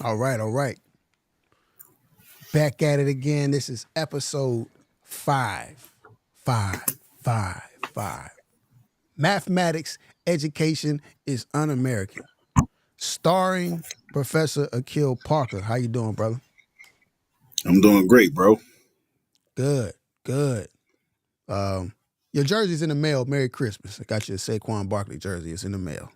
All right, all right. Back at it again. This is episode five. Five, five, five. Mathematics education is un-American. Starring Professor Akil Parker. How you doing, brother? I'm doing great, bro. Good, good. Um, your jersey's in the mail. Merry Christmas. I got you a Saquon Barkley jersey. It's in the mail.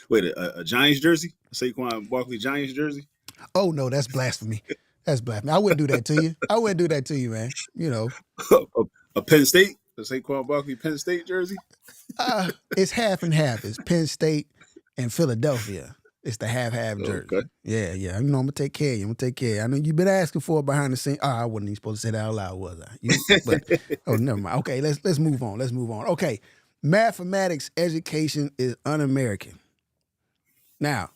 Wait, a Giants jersey? A Saquon Barkley Giants jersey? Oh no, that's blasphemy. That's blasphemy. I wouldn't do that to you. I wouldn't do that to you, man. You know, a Penn State? A Saquon Barkley Penn State jersey? it's half and half. It's Penn State and Philadelphia. It's the half Okay. jersey. Yeah, yeah. You know, I'm gonna take care of you. I'm gonna take care of you. I know you've been asking for it behind the scenes. Oh, I wasn't even supposed to say that out loud, was I? But oh, never mind. Okay, let's move on. Let's move on. Okay, mathematics education is un-American. Now,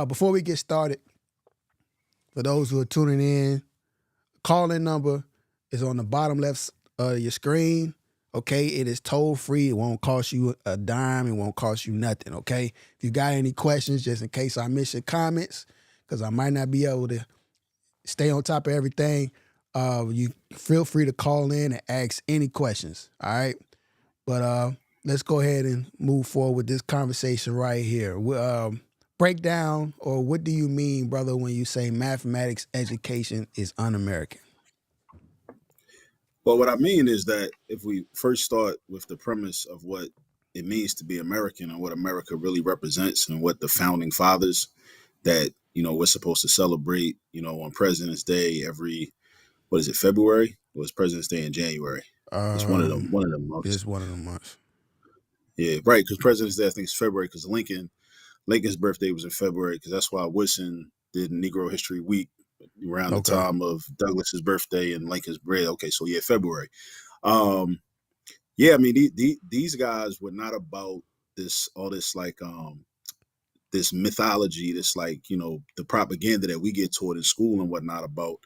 before we get started, for those who are tuning in, call-in number is on the bottom left of your screen. Okay, it is toll free. It won't cost you a dime. It won't cost you nothing. Okay, if you got any questions, just in case I miss your comments, because I might not be able to stay on top of everything, you feel free to call in and ask any questions. All right, but let's go ahead and move forward with this conversation right here. Break down, or what do you mean, brother, when you say mathematics education is un-American? Well, what I mean is that if we first start with the premise of what it means to be American and what America really represents and what the founding fathers that, we're supposed to celebrate, on President's Day every, what is it, February? Or was President's Day in January? It's one of them months. It's one of the months. Yeah, right. Because President's Day, I think, is February because Lincoln's birthday was in February because that's why Woodson did Negro History Week around the Okay. time of Douglas's birthday and Lincoln's birthday. Okay, so yeah, February. Um, yeah, I mean these guys were not about all this like this mythology, this like the propaganda that we get taught in school and whatnot about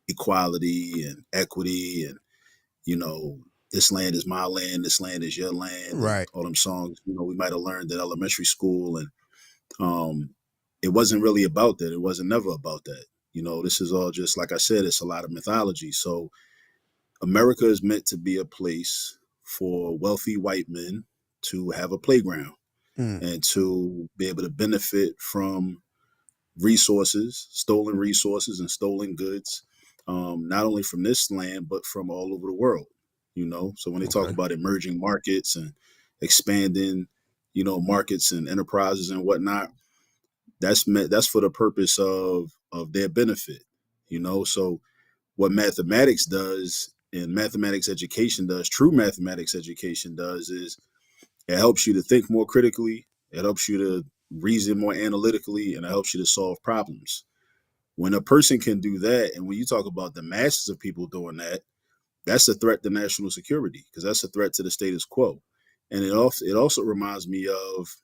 equality and equity and you know this land is my land, this land is your land, and Right. all them songs we might have learned in elementary school and um, it wasn't really about that. It wasn't never about that. This is all just like I said. It's a lot of mythology. So America is meant to be a place for wealthy white men to have a playground Mm. and to be able to benefit from stolen resources, and stolen goods, not only from this land but from all over the world. So when they talk Okay. about emerging markets and expanding, markets and enterprises and whatnot, that's for the purpose of their benefit. So what mathematics does and mathematics education does, true mathematics education does, is it helps you to think more critically, it helps you to reason more analytically, and it helps you to solve problems. When a person can do that, and when you talk about the masses of people doing that, that's a threat to national security because that's a threat to the status quo. And it also reminds me of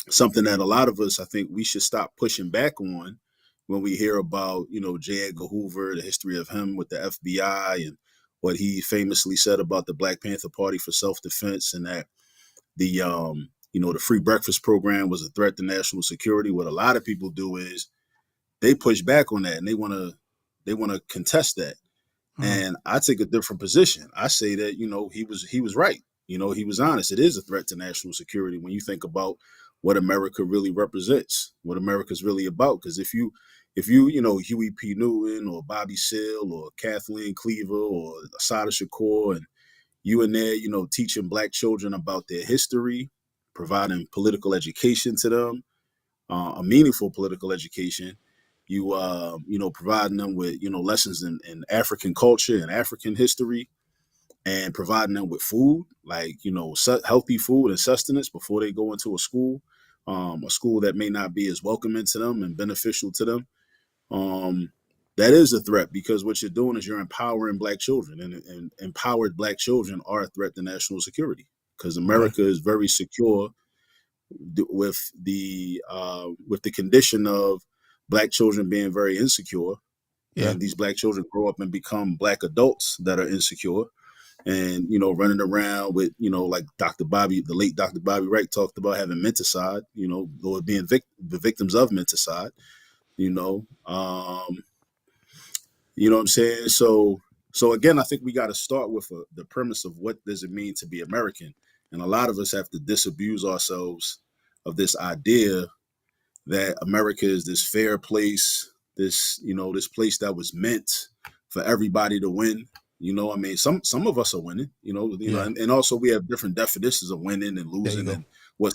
something that a lot of us, I think, we should stop pushing back on when we hear about, J. Edgar Hoover, the history of him with the FBI, and what he famously said about the Black Panther Party for self-defense, and that the free breakfast program was a threat to national security. What a lot of people do is they push back on that and they want to contest that. Uh-huh. And I take a different position. I say that, he was right. He was honest. It is a threat to national security when you think about what America really represents, what America's really about. Because if you Huey P. Newton or Bobby Seale or Kathleen Cleaver or Asada Shakur, and you in there, teaching Black children about their history, providing political education to them, a meaningful political education, providing them with lessons in African culture and African history, and providing them with food, like healthy food and sustenance before they go into a school that may not be as welcoming to them and beneficial to them. um, that is a threat because what you're doing is you're empowering Black children, and empowered Black children are a threat to national security because Okay. America is very secure with the condition of Black children being very insecure, Yeah. and these Black children grow up and become Black adults that are insecure. and running around with like Dr. Bobby, the late Dr. Bobby Wright talked about having menticide, or being the victims of menticide, you know. You know what I'm saying? So again, I think we got to start with the premise of what does it mean to be American, and a lot of us have to disabuse ourselves of this idea that America is this fair place, this place that was meant for everybody to win. I mean, some of us are winning, Yeah. and also we have different definitions of winning and There you losing, go. and what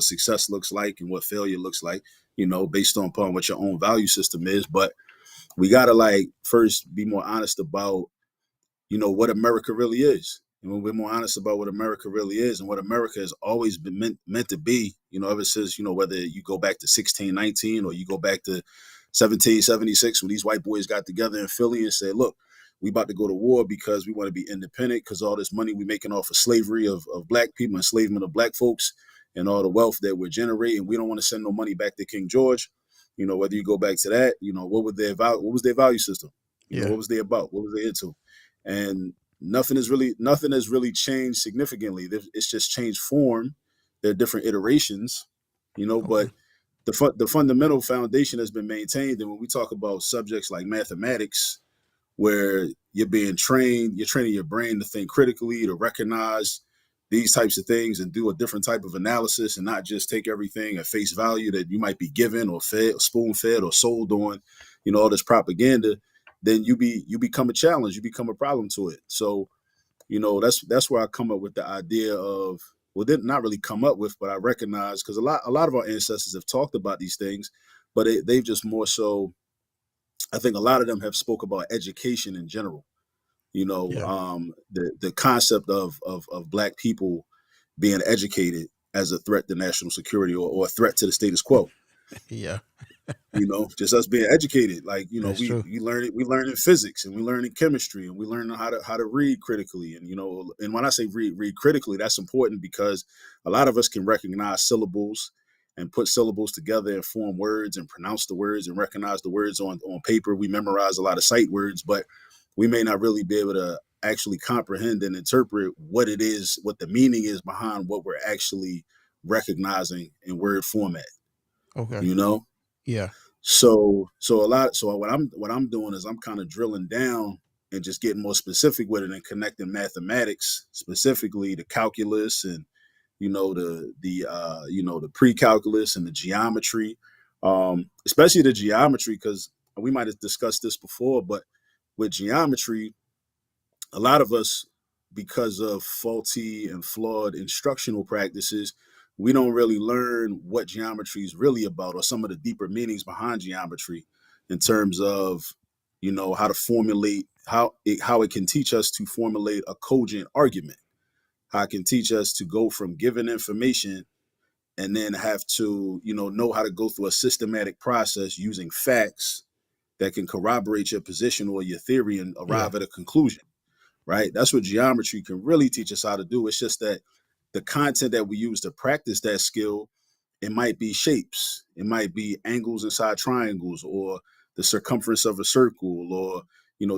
success looks like and what failure looks like, based on upon what your own value system is. But we gotta like first be more honest about what America really is. And when we're more honest about what America really is and what America has always been meant to be, ever since, whether you go back to 1619 or you go back to 1776 when these white boys got together in Philly and said, look, we about to go to war because we want to be independent because all this money we're making off of slavery of black people, enslavement of black folks, and all the wealth that we're generating, we don't want to send no money back to King George. Whether you go back to that, what was their value system? Yeah. What was they about? What was they into? And nothing has really changed significantly. It's just changed form. There are different iterations, Okay. but the fundamental foundation has been maintained. And when we talk about subjects like mathematics, where you're training your brain to think critically, to recognize these types of things and do a different type of analysis and not just take everything at face value that you might be given or fed, spoon fed or sold on, all this propaganda, then you become a challenge, you become a problem to it. So, that's where I come up with the idea of, well, did not really come up with, but I recognize because a lot of our ancestors have talked about these things, but they've just more so, I think a lot of them have spoke about education in general. Yeah. The concept of black people being educated as a threat to national security, or a threat to the status quo. Yeah. Just us being educated. Like, That's true. we learn it, we learn in physics and we learn in chemistry and we learn how to read critically. And and when I say read critically, that's important because a lot of us can recognize syllables and put syllables together and form words and pronounce the words and recognize the words on paper. We memorize a lot of sight words, but we may not really be able to actually comprehend and interpret what it is, what the meaning is behind what we're actually recognizing in word format, Okay. you know? Yeah. So what I'm doing is I'm kind of drilling down and just getting more specific with it and connecting mathematics, specifically the calculus and the pre-calculus and the geometry, especially the geometry, because we might have discussed this before, but with geometry, a lot of us, because of faulty and flawed instructional practices, we don't really learn what geometry is really about or some of the deeper meanings behind geometry in terms of how to formulate how it can teach us to formulate a cogent argument, how it can teach us to go from given information and then have to know how to go through a systematic process using facts that can corroborate your position or your theory and Yeah. arrive at a conclusion, right? That's what geometry can really teach us how to do. It's just that the content that we use to practice that skill, it might be shapes, it might be angles inside triangles, or the circumference of a circle, or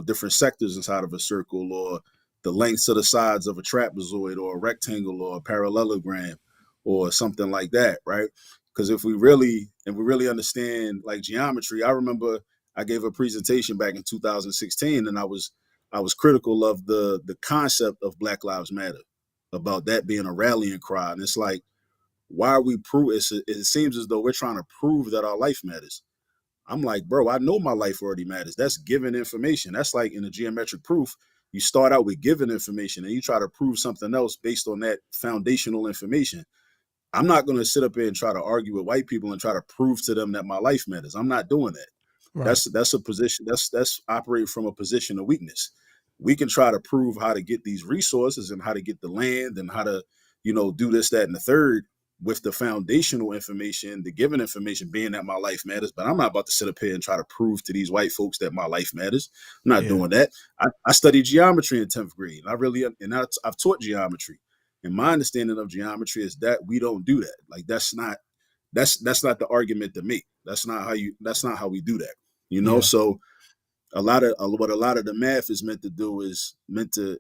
different sectors inside of a circle, or the lengths of the sides of a trapezoid, or a rectangle, or a parallelogram, or something like that, right? Because if we really understand like geometry, I remember I gave a presentation back in 2016, and I was critical of the concept of Black Lives Matter, about that being a rallying cry. And it's like, why are we it seems as though we're trying to prove that our life matters. I'm like, bro, I know my life already matters. That's given information. That's like in a geometric proof. You start out with given information and you try to prove something else based on that foundational information. I'm not going to sit up here and try to argue with white people and try to prove to them that my life matters. I'm not doing that. Right. That's a position that's operating from a position of weakness. We can try to prove how to get these resources and how to get the land and how to, do this, that, and the third with the foundational information, the given information being that my life matters. But I'm not about to sit up here and try to prove to these white folks that my life matters. I'm not Yeah. doing that. I studied geometry in 10th grade. I've taught geometry. And my understanding of geometry is that we don't do that. Like that's not the argument to make. That's not how we do that. Yeah. So what a lot of the math is meant to do is meant to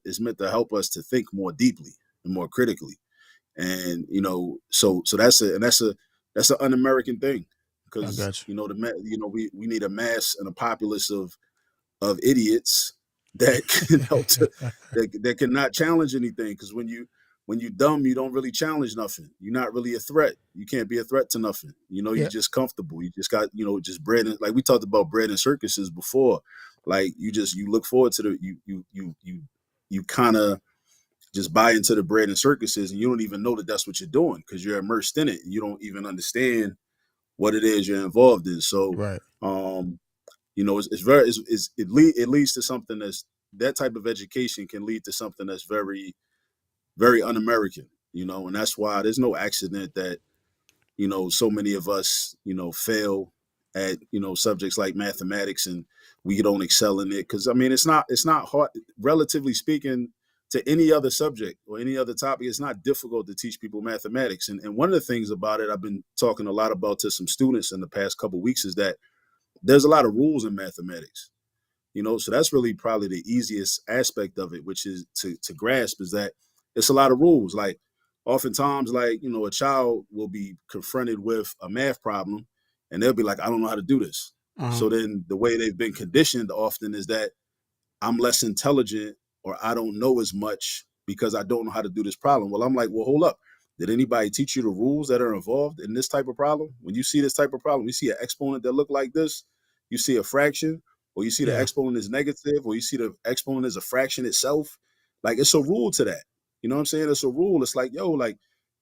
help us to think more deeply and more critically. And so that's an un-American thing, I because got we need a mass and a populace of idiots that can help to you. that cannot challenge anything. Because when you dumb, you don't really challenge nothing. You're not really a threat. You can't be a threat to nothing. You're Yeah, just comfortable. You just got just bread, and like we talked about bread and circuses before. Like you look forward to the you kind of just buy into the bread and circuses, and you don't even know that that's what you're doing because you're immersed in it. And you don't even understand what it is you're involved in. So, right. um, it's very it leads to something that type of education can lead to something that's very very un-American. And that's why there's no accident that so many of us fail at subjects like mathematics, and we don't excel in it. Because I mean, it's not hard, relatively speaking, to any other subject or any other topic. It's not difficult to teach people mathematics. And one of the things about it, I've been talking a lot about to some students in the past couple of weeks, is that there's a lot of rules in mathematics. So that's really probably the easiest aspect of it, which is to grasp, is that it's a lot of rules. Like oftentimes, like a child will be confronted with a math problem, and they'll be like, I don't know how to do this. Uh-huh. So then the way they've been conditioned often is that I'm less intelligent, or I don't know as much because I don't know how to do this problem. Well, I'm like, well, hold up. Did anybody teach you the rules that are involved in this type of problem? When you see this type of problem, you see an exponent that look like this, you see a fraction, or you see the Yeah. exponent is negative, or you see the exponent is a fraction itself. Like, it's a rule to that. You know what I'm saying? It's a rule. It's like, yo, like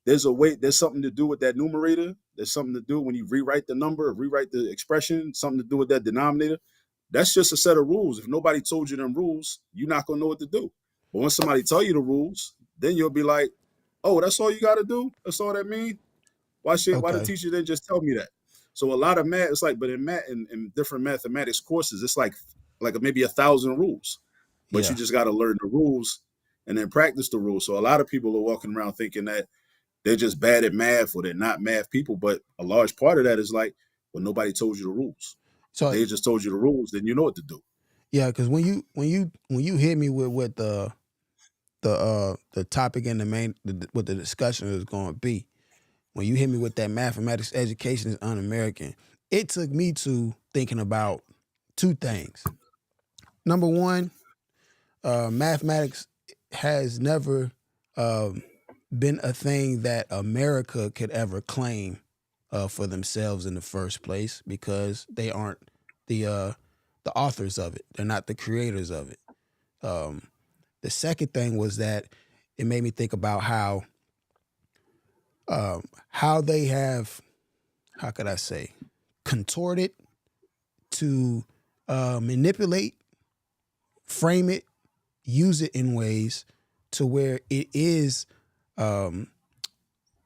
there's a way, there's something to do with that numerator. There's something to do when you rewrite the number, rewrite the expression, something to do with that denominator. That's just a set of rules. If nobody told you them rules, you're not gonna know what to do. But when somebody tell you the rules, then you'll be like, "Oh, that's all you got to do. That's all that mean. Why the Okay. teacher didn't just tell me that?" So a lot of math, it's like, but in math, in different mathematics courses, it's like maybe 1,000 rules, but you Yeah. just got to learn the rules and then practice the rules. So a lot of people are walking around thinking that they're just bad at math or they're not math people, but a large part of that is like, well, nobody told you the rules. If So they just told you the rules, then you know what to do. yeah, because when you hit me with the topic and the main what the discussion is going to be, when you hit me with that mathematics education is un-American, it took me to thinking about two things. Number one, mathematics has never um, been a thing that America could ever claim for themselves in the first place because they aren't the authors of it. They're not the creators of it. Um, the second thing was that it made me think about how they have, how could I say, contorted to manipulate, frame it, use it in ways to where it is um,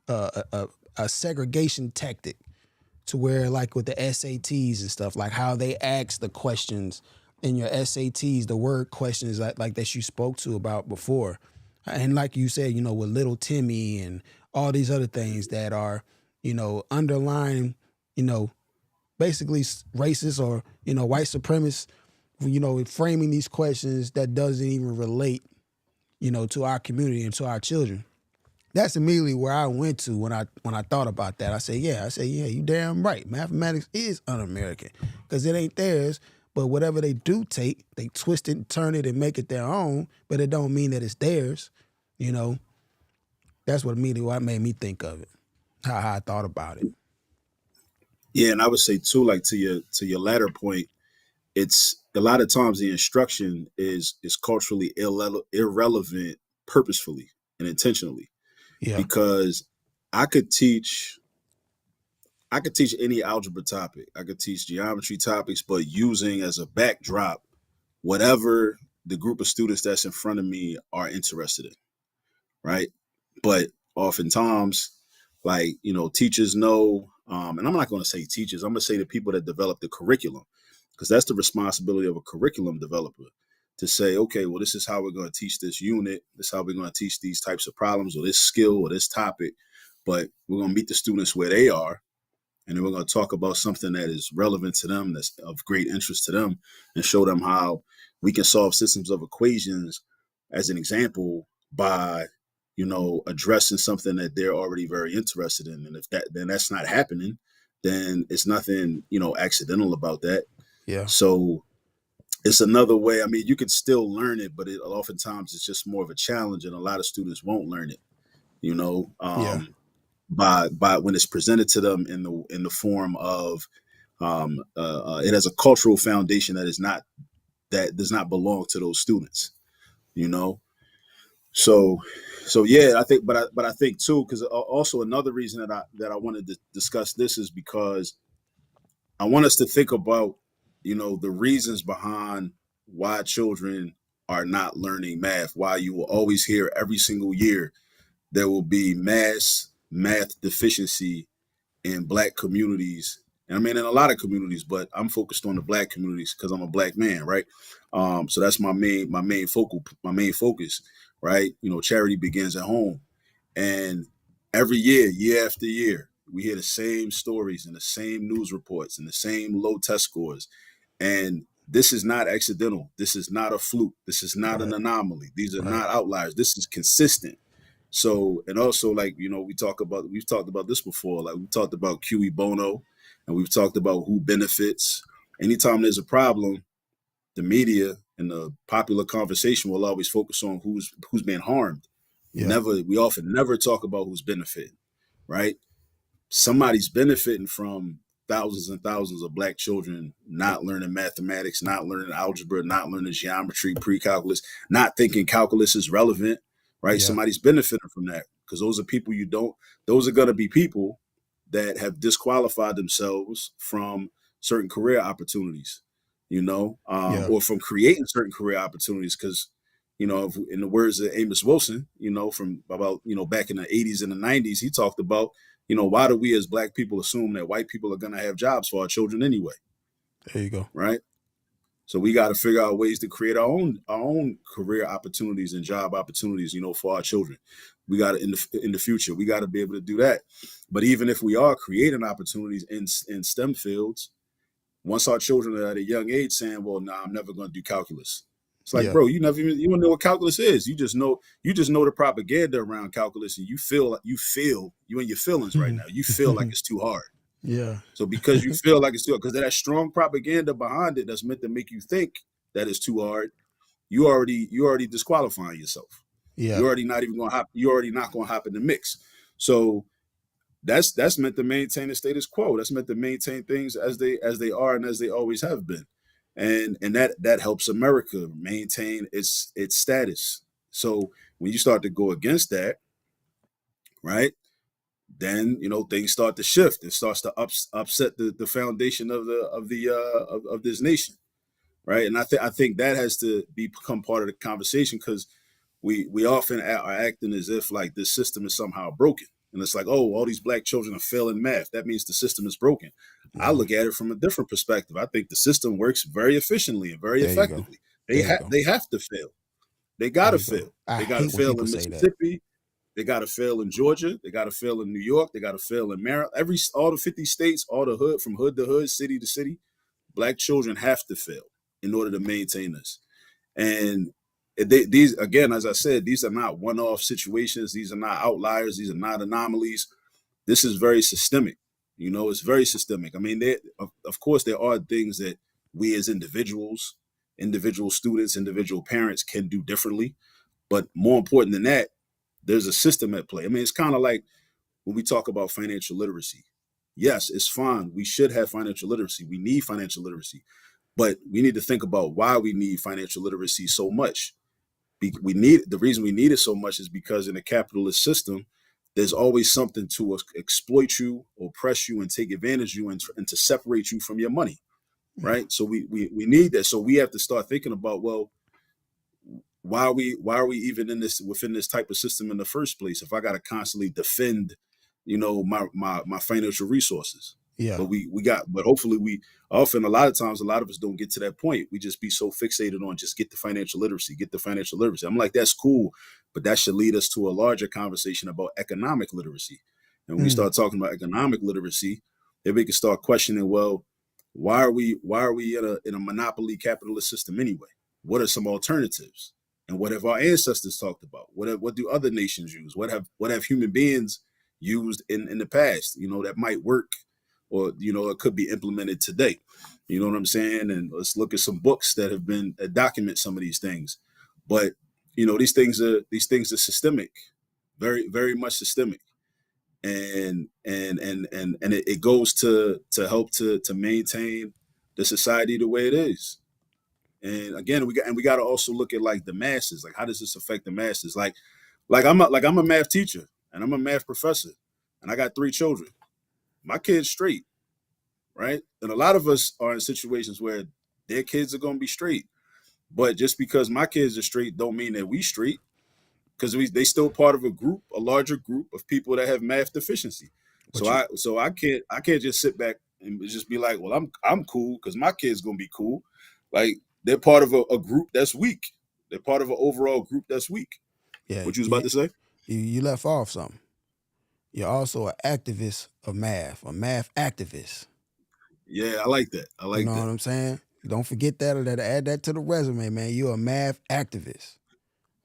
a segregation tactic, to where like with the SATs and stuff, like how they ask the questions in your SATs, the word questions like that you spoke to about before. And like you said, with little Timmy and all these other things that are, underlying, you know, basically racist or, white supremacist, framing these questions that doesn't even relate, to our community and to our children. That's immediately where I went to when I thought about that. I said, yeah, you damn right. Mathematics is un-American because it ain't theirs. But whatever they do take, they twist it and turn it and make it their own. But it don't mean that it's theirs. You know, that's what made me think of it. How I thought about it. Yeah, and I would say too, like to your latter point, it's a lot of times the instruction is culturally irrelevant purposefully and intentionally, Yeah. because I could teach I could teach any algebra topic. I could teach geometry topics, but using as a backdrop whatever the group of students that's in front of me are interested in, right? But oftentimes, like, teachers know, and I'm not going to say teachers, I'm going to say the people that develop the curriculum, because that's the responsibility of a curriculum developer to say, okay, well, this is how we're going to teach this unit. This is how we're going to teach these types of problems or this skill or this topic. But we're going to meet the students where they are, and then we're going to talk about something that is relevant to them, that's of great interest to them, and show them how we can solve systems of equations as an example by addressing something that they're already very interested in. And if that's not happening, then it's nothing accidental about that. Yeah. So it's another way. I mean, you can still learn it, but oftentimes it's just more of a challenge, and a lot of students won't learn it. You know, Yeah. by when it's presented to them in the form of it has a cultural foundation that does not belong to those students. You know, so yeah, I think, but I think too, because also another reason that I wanted to discuss this is because I want us to think about the reasons behind why children are not learning math. Why you will always hear every single year there will be mass math deficiency in Black communities. And I mean, in a lot of communities, but I'm focused on the Black communities because I'm a Black man, right? So that's my main focus, right? Charity begins at home, and every year after year, we hear the same stories and the same news reports and the same low test scores. And this is not accidental. This is not a fluke. This is not an Right. anomaly. These are Right. not outliers. This is consistent. So, and also, like, we've talked about this before. Like, we talked about QE Bono, and we've talked about who benefits. Anytime there's a problem, the media and the popular conversation will always focus on who's being harmed. Yeah. We often never talk about who's benefiting, right? Somebody's benefiting from thousands and thousands of Black children not learning mathematics, not learning algebra, not learning geometry, pre-calculus, not thinking calculus is relevant, right? Yeah. Somebody's benefiting from that, because those are people those are going to be people that have disqualified themselves from certain career opportunities, Yeah. or from creating certain career opportunities. Because in the words of Amos Wilson, from about back in the 80s and the 90s, he talked about, why do we as Black people assume that white people are going to have jobs for our children anyway, There you go. right? So we got to figure out ways to create our own career opportunities and job opportunities, for our children. We got to in the future, we got to be able to do that. But even if we are creating opportunities in STEM fields, once our children are at a young age saying, "Well, nah, I'm never going to do calculus," it's like, Yeah. bro, you don't know what calculus is. You just know the propaganda around calculus, and you in your feelings right now. You feel like it's too hard. Yeah. So because you feel like it's too hard, because of that strong propaganda behind it that's meant to make you think that it's too hard, you already disqualifying yourself. Yeah. You're already not even going to hop. You're already not going to hop in the mix. So that's meant to maintain the status quo. That's meant to maintain things as they are and as they always have been, and that helps America maintain its status. So when you start to go against that, right, then things start to shift. It starts to upset the foundation of this nation, right? And I think that has to become part of the conversation, because we often are acting as if like this system is somehow broken. And it's like, oh, all these Black children are failing math. That means the system is broken. I No. look at it from a different perspective. I think the system works very efficiently and very There you go. effectively. They There you have go. they have to fail. They There gotta you go. fail. I They gotta hate when fail people in say that. Mississippi. They gotta fail in Georgia. They gotta fail in New York. They gotta fail in Maryland. All the 50 states, all the hood, from hood to hood, city to city, Black children have to fail in order to maintain this. And these, again, as I said, these are not one-off situations. These are not outliers. These are not anomalies. This is very systemic. It's very systemic. I mean, of course, there are things that we as individuals, individual students, individual parents can do differently. But more important than that, there's a system at play. I mean, it's kind of like when we talk about financial literacy. Yes, it's fine. We should have financial literacy. We need financial literacy. But we need to think about why we need financial literacy so much. The reason we need it so much is because in a capitalist system, there's always something to exploit you, oppress you, and take advantage of you, and to separate you from your money, Yeah. right? So we need that. So we have to start thinking about, well, why are we even within this type of system in the first place if I got to constantly defend my financial resources? Yeah. But hopefully we often, a lot of times, a lot of us don't get to that point. We just be so fixated on just get the financial literacy, get the financial literacy. I'm like, that's cool, but that should lead us to a larger conversation about economic literacy. And when we Mm. start talking about economic literacy, then we can start questioning, well, why are we in a monopoly capitalist system anyway? What are some alternatives? And what have our ancestors talked about? What do other nations use? What have human beings used in the past? That might work, or it could be implemented today. You know what I'm saying? And let's look at some books that have been that document some of these things. But these things are systemic, very very much systemic, and it goes to help to maintain the society the way it is. And again, we got to also look at like the masses. Like, how does this affect the masses? Like I'm a math teacher and I'm a math professor, and I got 3 children. My kids straight, right? And a lot of us are in situations where their kids are gonna be straight. But just because my kids are straight, don't mean that we straight, because they still part of a larger group of people that have math deficiency. So But you, I can't just sit back and just be like, well, I'm cool because my kid's gonna be cool. Like, they're part of a group that's weak. They're part of an overall group that's weak. yeah, What you was about to say? you left off something. You're also an activist of math, a math activist. Yeah, I like that. I You like know what that. I'm saying? Don't forget that, or that add that to the resume, man. You're a math activist.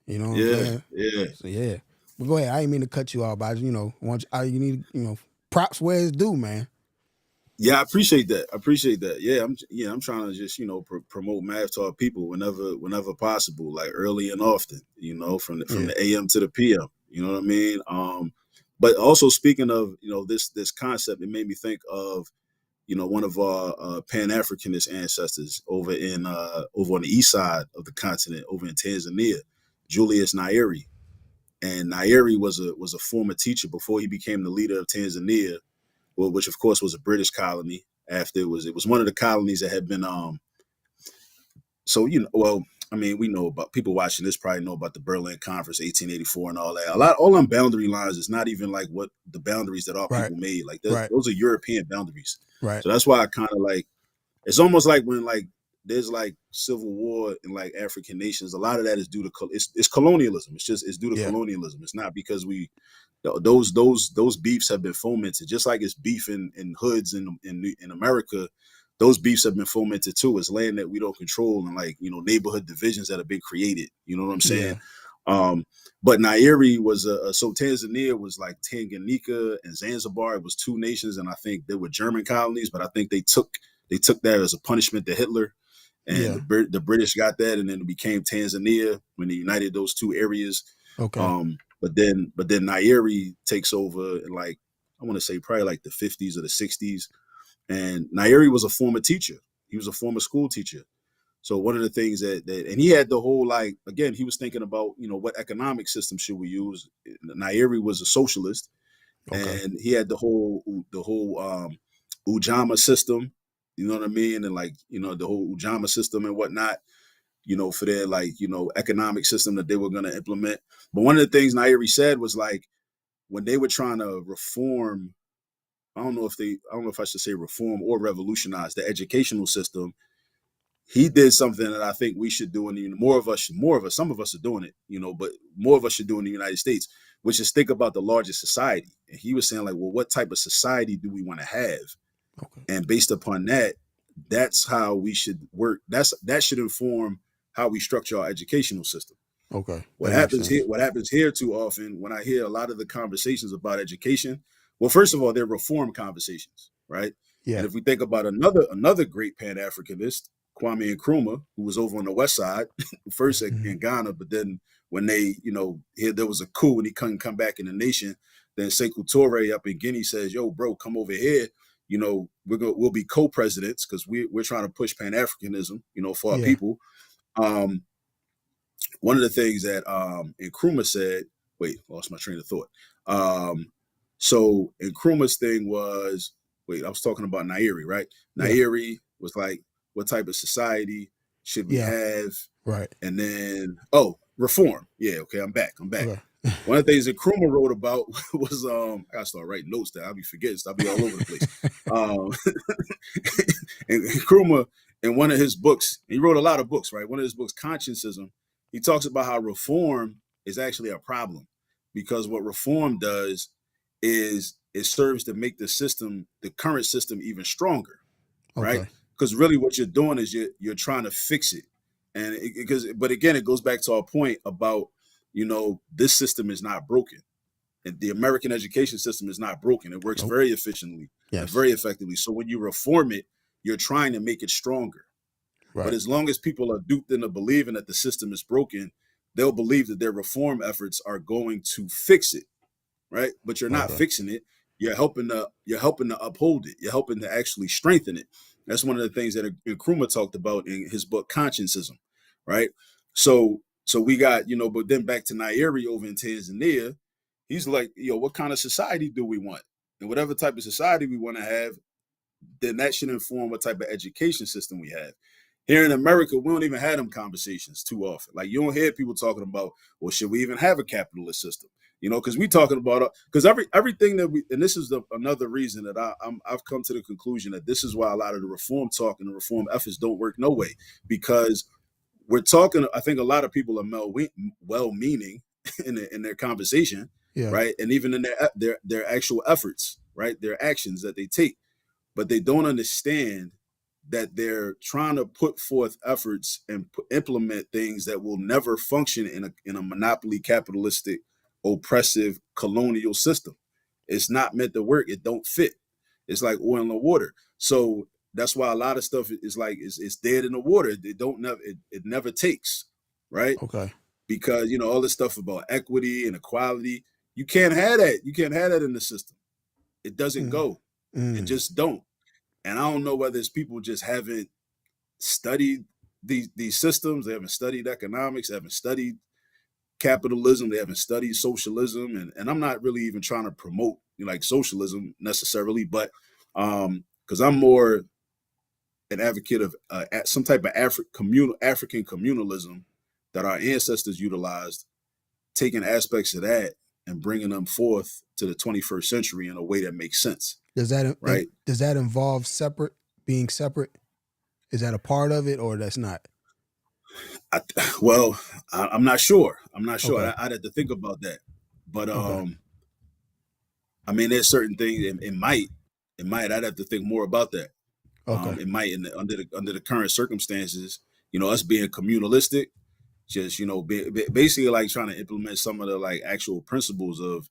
You know what I'm Yeah, saying? yeah. So yeah. But go ahead. I didn't mean to cut you off, but I just, you need, props where it's due, man. Yeah, I appreciate that. I appreciate that. I'm trying to just promote math to our people whenever possible, like early and often. From Yeah. the AM to the PM. You know what I mean? But also, speaking of this concept, it made me think of one of our Pan Africanist ancestors over on the east side of the continent, over in Tanzania, Julius Nyerere. And Nyerere was a former teacher before he became the leader of Tanzania, well, which of course was a British colony. After it was one of the colonies that had been so well, I mean, we know about, people watching this probably know about the Berlin Conference, 1884, and all that. All on boundary lines is not even like what the boundaries that our Right. people made. Like, Right. those are European boundaries. Right. So that's why I kind of like, it's almost like when like there's like civil war in like African nations. A lot of that is due to it's colonialism. It's due to Yeah. colonialism. It's not because those beefs have been fomented, just like it's beef in hoods in America. Those beefs have been fomented too. It's land that we don't control, and like neighborhood divisions that have been created. You know what I'm saying? Yeah. Um, but Nyeri was so Tanzania was like Tanganyika and Zanzibar. It was 2 nations, and I think they were German colonies. But I think they took that as a punishment to Hitler, and Yeah. the British got that, and then it became Tanzania when they united those 2 areas. Okay. But then Nyeri takes over in, like, I want to say probably like the 50s or the 60s, and Nyeri was a former teacher. He was a former school teacher. So one of the things and he had the whole, like, again, he was thinking about what economic system should we use. Nyeri was a socialist, Okay. and he had the whole Ujama system. You know what I mean? And like the whole Ujama system and whatnot. For their, like, economic system that they were going to implement. But one of the things Nyeri said was, like, when they were trying to reform, I don't know if I should say reform or revolutionize the educational system. He did something that I think we should do, and some of us are doing it, but more of us should do in the United States, which is think about the larger society. And he was saying, like, well, what type of society do we want to have? Okay. And based upon that, that's how we should work. That should inform how we structure our educational system. Okay. What That makes happens here, sense. what happens here too often when I hear a lot of the conversations about education, well, first of all, they're reform conversations, right? Yeah. And if we think about another great Pan Africanist, Kwame Nkrumah, who was over on the west side, first in Ghana, but then when they, here there was a coup and he couldn't come back in the nation, then Sekou Touré up in Guinea says, "Yo, bro, come over here. We'll be co-presidents because we're trying to push Pan Africanism, for our Yeah. people." Um, One of the things that Nkrumah said, wait, lost my train of thought. So Nkrumah's thing was, wait, I was talking about Nyeri, right? Yeah. Nyeri was like, what type of society should we Yeah. have? Right. And then, reform. Yeah, okay, I'm back. Okay. One of the things that Nkrumah wrote about was, I gotta start writing notes down. I'll be forgetting, so I'll be all over the place. Um, and Nkrumah, in one of his books, he wrote a lot of books, right? One of his books, Consciencism, he talks about how reform is actually a problem, because what reform does is it serves to make the current system even stronger, right? Okay. Because really what you're doing is you're trying to fix it. And because but again, it goes back to our point about, this system is not broken. And the American education system is not broken. It works Nope. very efficiently and Yes. very effectively. So when you reform it, you're trying to make it stronger. But Right. as long as people are duped into believing that the system is broken, they'll believe that their reform efforts are going to fix it, right? But you're not Okay. fixing it. You're helping to uphold it. You're helping to actually strengthen it. That's one of the things that Nkrumah talked about in his book Consciencism, right? So we got, but then back to Nyeri over in Tanzania, he's like, what kind of society do we want? And whatever type of society we want to have, then that should inform what type of education system we have. Here in America, we don't even have them conversations too often. Like, you don't hear people talking about, well, should we even have a capitalist system? Because we talking about, because everything that we, and this is another reason that I've come to the conclusion that this is why a lot of the reform talk and the reform efforts don't work no way, because we're talking. I think a lot of people are well-meaning in their conversation, Yeah. right, and even in their actual efforts, right, their actions that they take, but they don't understand that they're trying to put forth efforts and implement things that will never function in a monopoly capitalistic oppressive colonial system. It's not meant to work. It don't fit. It's like oil and water. So that's why a lot of stuff is like it's dead in the water. It never takes, right? Okay. Because all this stuff about equity and equality, you can't have that. You can't have that in the system. It doesn't Mm. go. It Mm. just don't. And I don't know whether it's people just haven't studied these systems. They haven't studied economics. They haven't studied capitalism. They haven't studied socialism. And I'm not really even trying to promote like socialism necessarily, but because I'm more an advocate of some type of African communalism that our ancestors utilized, taking aspects of that and bringing them forth to the 21st century in a way that makes sense, right? Does that involve being separate? Is that a part of it or that's not? I, well, I'm not sure. I'm not sure. Okay. I'd have to think about that. But Okay. I mean, there's certain things. It might. I'd have to think more about that. Okay. It might, under the current circumstances, us being communalistic, just basically like trying to implement some of the like actual principles of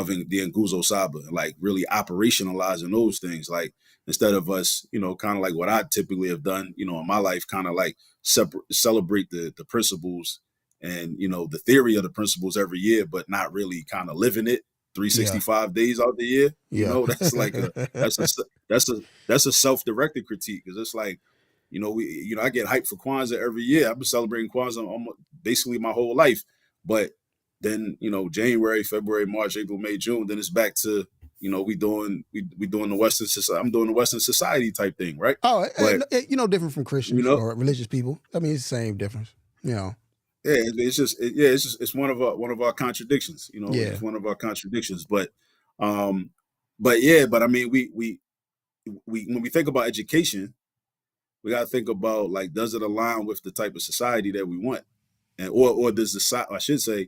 the Nguzo Saba, like really operationalizing those things, like instead of us, kind of like what I typically have done, in my life, kind of like celebrate the principles and the theory of the principles every year, but not really kind of living it Yeah. 365 days out the year. Yeah. That's like that's a that's a that's a self-directed critique, because it's like, I get hyped for Kwanzaa every year. I've been celebrating Kwanzaa almost basically my whole life, but then January, February, March, April, May, June, then it's back to we doing the Western society. I'm doing the Western society type thing, right? Oh, But different from you Christians know, or religious people. I mean, it's the same difference. You know. yeah, it's one of our contradictions. Yeah. It's one of our contradictions. Um, but I mean, we when we think about education, we got to think about, like, does it align with the type of society that we want, and or does I should say,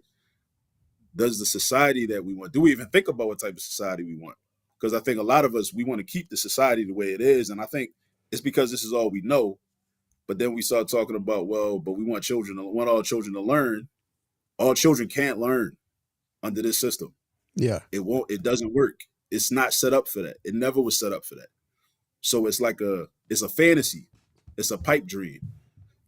does the society that we want, do we even think about what type of society we want? Because I think a lot of us, we want to keep the society the way it is, and I think it's because this is all we know. But then we start talking about, well, but we want all children to learn. All children can't learn under this system. Yeah. It doesn't work. It's not set up for that. It never was set up for that. So it's a fantasy. It's a pipe dream.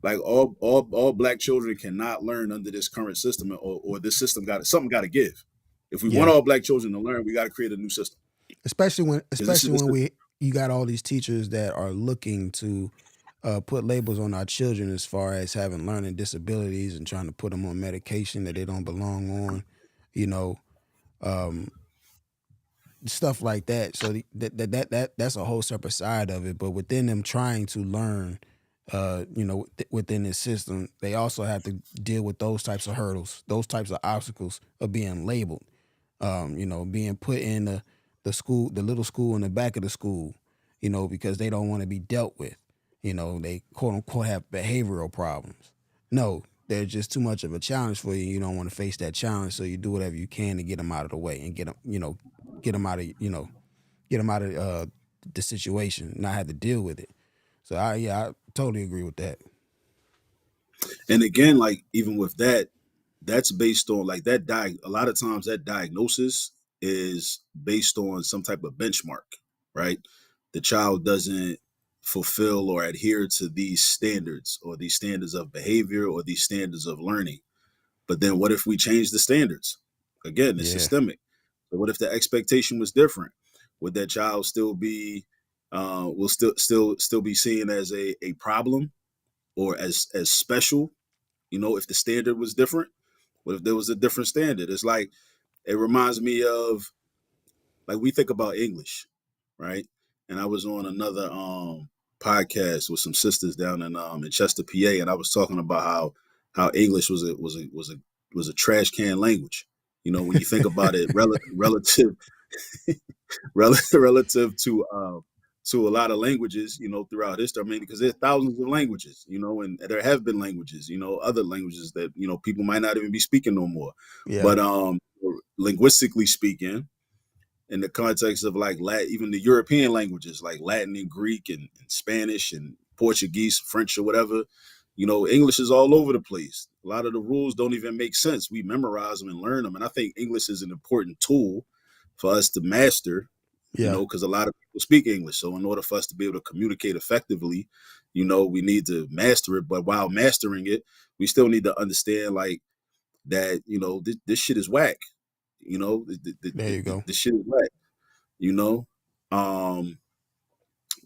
Like all black children cannot learn under this current system, or this system something got to give. If we want Yeah. all black children to learn, we got to create a new system, Especially when because this is you got all these teachers that are looking to put labels on our children as far as having learning disabilities and trying to put them on medication that they don't belong on, you know, um, stuff like that. So that's a whole separate side of it. But within them trying to learn, within this system, they also have to deal with those types of hurdles, those types of obstacles of being labeled. Being put in the school, the little school in the back of the school, because they don't want to be dealt with. They quote unquote have behavioral problems. No, they're just too much of a challenge for you. You don't want to face that challenge, so you do whatever you can to get them out of the way and get them, get them out of get them out of the situation, not have to deal with it. So I totally agree with that. And again, like even with that, that's based on like a lot of times that diagnosis is based on some type of benchmark, right? The child doesn't fulfill or adhere to these standards or these standards of behavior or these standards of learning. But then what if we change the standards? Again, it's Yeah, systemic. So what if the expectation was different? Would that child still be will still be seen as a problem or as special? You know, if the standard was different, what if there was a different standard? It's like it reminds me of like we think about English, right? And I was on another podcast with some sisters down in Chester, PA, and I was talking about how English was a trash can language. You know, when you think about it, relative relative to a lot of languages, you know, throughout history. I mean, because there's thousands of languages, you know, and there have been languages, you know, other languages that you know people might not even be speaking no more. yeah, But linguistically speaking, in the context of like Latin, even the European languages like Latin and Greek and Spanish and Portuguese, French or whatever, you know, English is all over the place. A lot of the rules don't even make sense. We memorize them and learn them. And I think English is an important tool for us to master, you yeah, know, because a lot of people speak English. So in order for us to be able to communicate effectively, you know, we need to master it. But while mastering it, we still need to understand like that, you know, this shit is whack. You know, there you go. the shit is whack, you know. Um,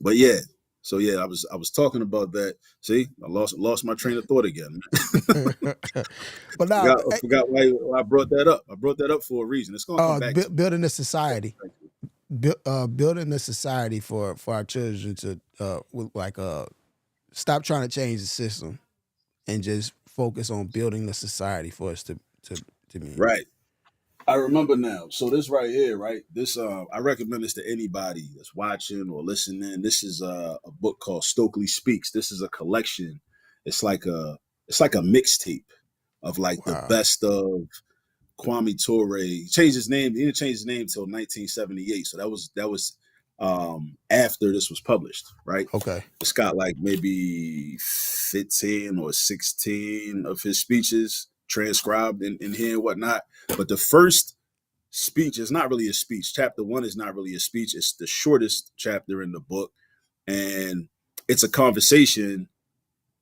but yeah, so yeah, I was talking about that. See, I lost my train of thought again. But now, I forgot why I brought that up. I brought that up for a reason. It's gonna come back to me. building a society, building a society for our children to like stop trying to change the system and just focus on building the society for us to be. Right. I remember now. So this right here, right? This I recommend this to anybody that's watching or listening. This is a book called Stokely Speaks. This is a collection. It's like a mixtape of like the Wow. best of Kwame Ture. He changed his name. He didn't change his name until 1978. So that was after this was published, right? Okay. It's got like maybe 15 or 16 of his speeches transcribed in here and whatnot. But the first speech is not really a speech. Chapter one is not really a speech. It's the shortest chapter in the book. And it's a conversation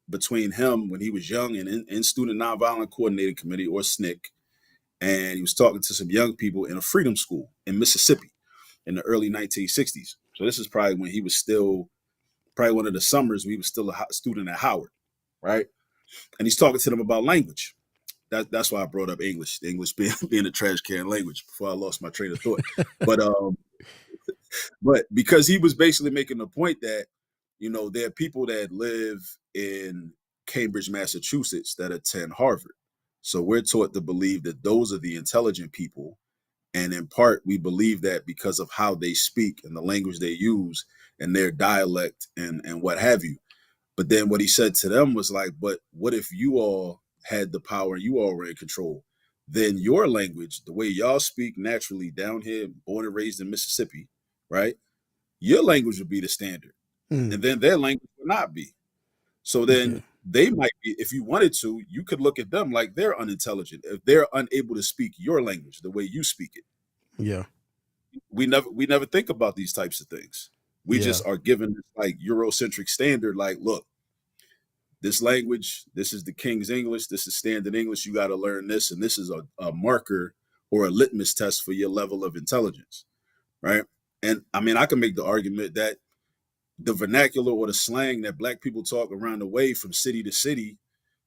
between him when he was young and in Student Nonviolent Coordinating Committee, or SNCC. And he was talking to some young people in a freedom school in Mississippi in the early 1960s. So this is probably when he was still, probably one of the summers when he was still a student at Howard, right? And he's talking to them about language. That's why I brought up English, the English being a trash can language before I lost my train of thought. But because he was basically making the point that, you know, there are people that live in Cambridge, Massachusetts that attend Harvard. So we're taught to believe that those are the intelligent people. And in part, we believe that because of how they speak and the language they use and their dialect and what have you. But then what he said to them was like, but what if you all had the power and you all were in control? Then your language, the way y'all speak naturally down here, born and raised in Mississippi, right? Your language would be the standard. Mm, And then their language would not be. So yeah. then they might be, if you wanted to, you could look at them like they're unintelligent if they're unable to speak your language the way you speak it. Yeah. We never think about these types of things. We Yeah. just are given this like Eurocentric standard, like, look, this language, this is the King's English, this is standard English, you got to learn this, and this is a marker or a litmus test for your level of intelligence, right? And I mean, I can make the argument that the vernacular or the slang that black people talk around the way from city to city,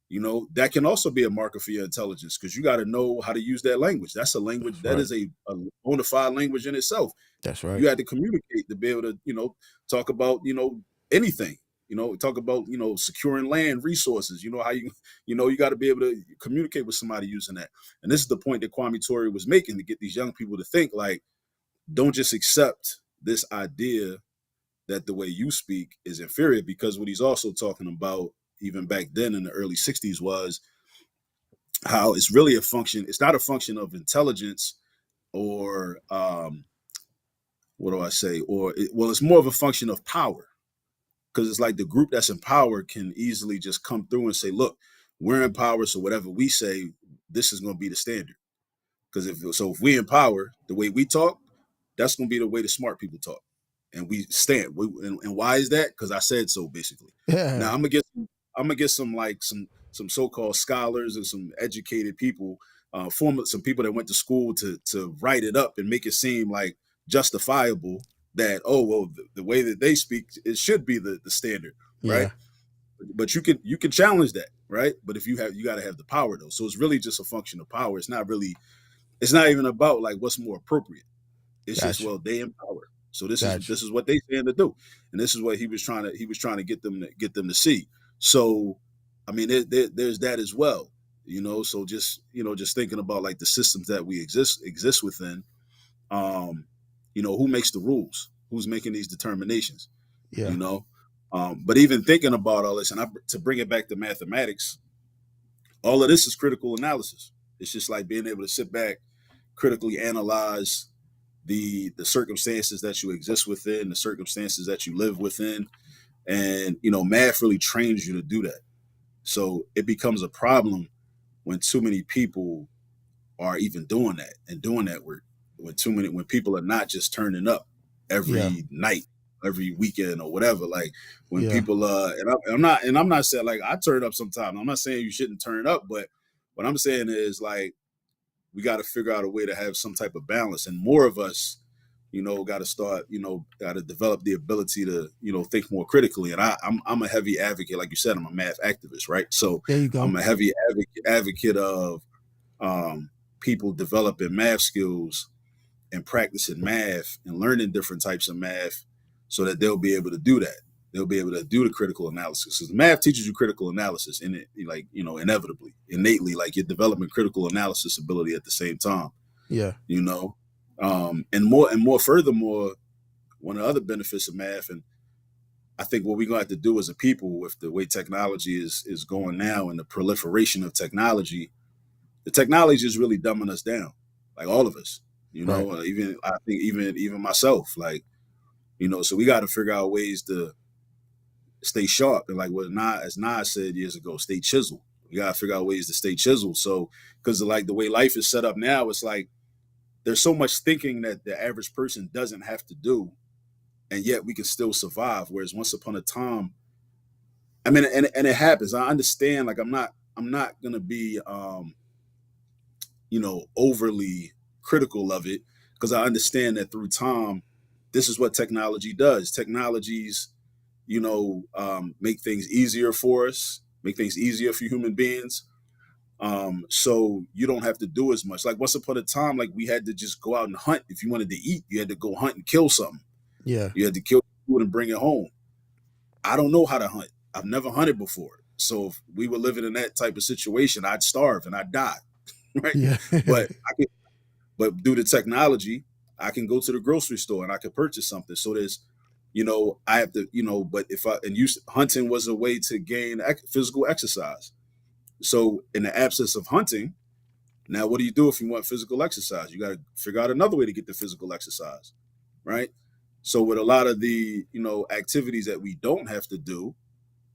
you know, that can also be a marker for your intelligence because you got to know how to use that language. That's a language That's that right. is a bona fide language in itself. That's right. You had to communicate to be able to, you know, talk about, you know, anything. You know, talk about, you know, securing land resources. You know how you know, you got to be able to communicate with somebody using that. And this is the point that Kwame Ture was making to get these young people to think like, don't just accept this idea that the way you speak is inferior, because what he's also talking about even back then in the early 60s was how it's really a function, it's not a function of intelligence or what do I say? Well, it's more of a function of power, because it's like the group that's in power can easily just come through and say, look, we're in power, so whatever we say, this is going to be the standard. Because if we in power, the way we talk, that's going to be the way the smart people talk, and we stand. And why is that? Because I said so, basically. Now Yeah. I'm gonna get some like some so-called scholars and some educated people, some people that went to school to write it up and make it seem like justifiable that, oh well, the way that they speak, it should be the standard, right? Yeah. But you can challenge that, right? But if you got to have the power though, so it's really just a function of power. It's not even about like what's more appropriate. It's just, Gotcha. well, they in power, so this is Gotcha. this is what they stand to do, and this is what he was trying to get them to see. So, I mean, there's that as well, So just thinking about like the systems that we exist within. Um, who makes the rules? Who's making these determinations? Yeah. You know, but even thinking about all this, and to bring it back to mathematics, all of this is critical analysis. It's just like being able to sit back, critically analyze the circumstances that you exist within, the circumstances that you live within, and math really trains you to do that. So it becomes a problem when too many people are even doing that and doing that work. When people are not just turning up Yeah. every night, every weekend or whatever. Like when Yeah. people I'm not saying like I turn up sometimes. I'm not saying you shouldn't turn up, but what I'm saying is like we got to figure out a way to have some type of balance, and more of us got to start, got to develop the ability to, think more critically. And I'm a heavy advocate, like you said, I'm a math activist, right? So There you go. I'm a heavy advocate of um, people developing math skills and practicing math and learning different types of math so that they'll be able to do that. They'll be able to do the critical analysis. Because math teaches you critical analysis in it, like, inevitably, innately, like you're developing critical analysis ability at the same time, Yeah. you know? And more furthermore, one of the other benefits of math, and I think what we're gonna have to do as a people with the way technology is going now and the proliferation of technology, the technology is really dumbing us down, like all of us. Right. Even I think even myself, like so we got to figure out ways to stay sharp and like what Nas said years ago, stay chiseled. We got to figure out ways to stay chiseled. So because like the way life is set up now, it's like there's so much thinking that the average person doesn't have to do, and yet we can still survive. Whereas once upon a time, I mean, and it happens. I understand. Like I'm not gonna be overly critical of it, because I understand that through time, this is what technology does. Technologies, make things easier for us, make things easier for human beings. So you don't have to do as much. Like once upon a time, like we had to just go out and hunt. If you wanted to eat, you had to go hunt and kill something. Yeah. You had to kill food and bring it home. I don't know how to hunt. I've never hunted before. So if we were living in that type of situation, I'd starve and I'd die. Right. Yeah. But but due to technology, I can go to the grocery store and I can purchase something. So I have to, but if I, and use hunting was a way to gain physical exercise. So in the absence of hunting, now what do you do if you want physical exercise? You got to figure out another way to get the physical exercise, right? So with a lot of the, activities that we don't have to do,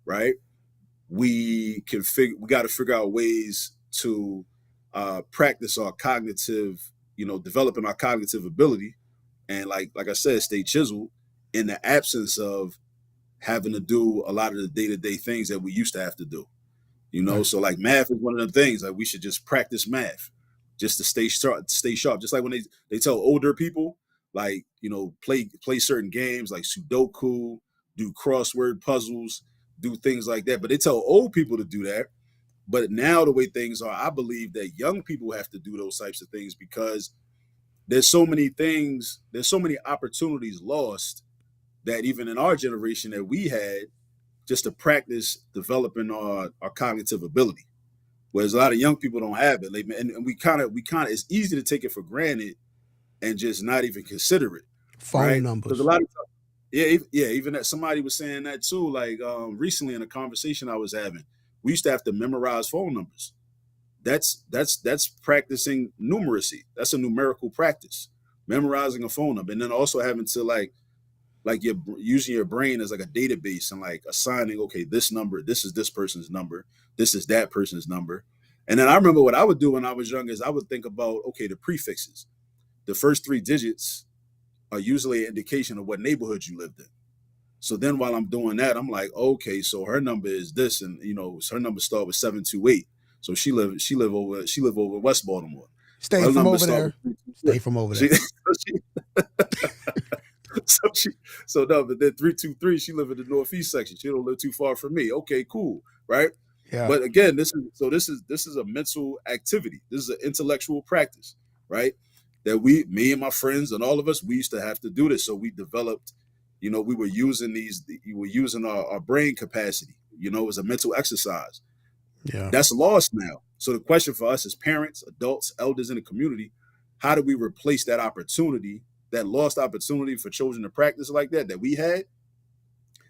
right? We got to figure out ways to practice our cognitive, developing our cognitive ability, and like I said, stay chiseled in the absence of having to do a lot of the day-to-day things that we used to have to do. Right. So like math is one of the things, like we should just practice math just to stay sharp. Just like when they tell older people, like, play certain games like Sudoku, do crossword puzzles, do things like that. But they tell old people to do that. But now the way things are, I believe that young people have to do those types of things, because there's so many opportunities lost, that even in our generation that we had, just to practice developing our cognitive ability. Whereas a lot of young people don't have it. And we kind of it's easy to take it for granted and just not even consider it, Phone right? Because a numbers. lot of times, yeah, even that somebody was saying that too. Like recently in a conversation I was having, we used to have to memorize phone numbers. That's practicing numeracy. That's a numerical practice. memorizing a phone number, and then also having to like you're using your brain as like a database and like assigning, okay, this number, this is this person's number, this is that person's number. And then I remember what I would do when I was young is I would think about, okay, the prefixes. The first three digits are usually an indication of what neighborhood you lived in. So then while I'm doing that, I'm like, okay, so her number is this, and her number start with 728. So she live over West Baltimore. Stay Her from number over start there. with 323. Stay from over She, there. so she so no, but then 323, she live in the northeast section. She don't live too far from me. Okay, cool, right? Yeah. But again, this is a mental activity. This is an intellectual practice, right? That me and my friends and all of us, we used to have to do this. So we developed, we were using our brain capacity. It was a mental exercise. Yeah. That's lost now. So the question for us as parents, adults, elders in the community, how do we replace that opportunity, that lost opportunity for children to practice like that we had?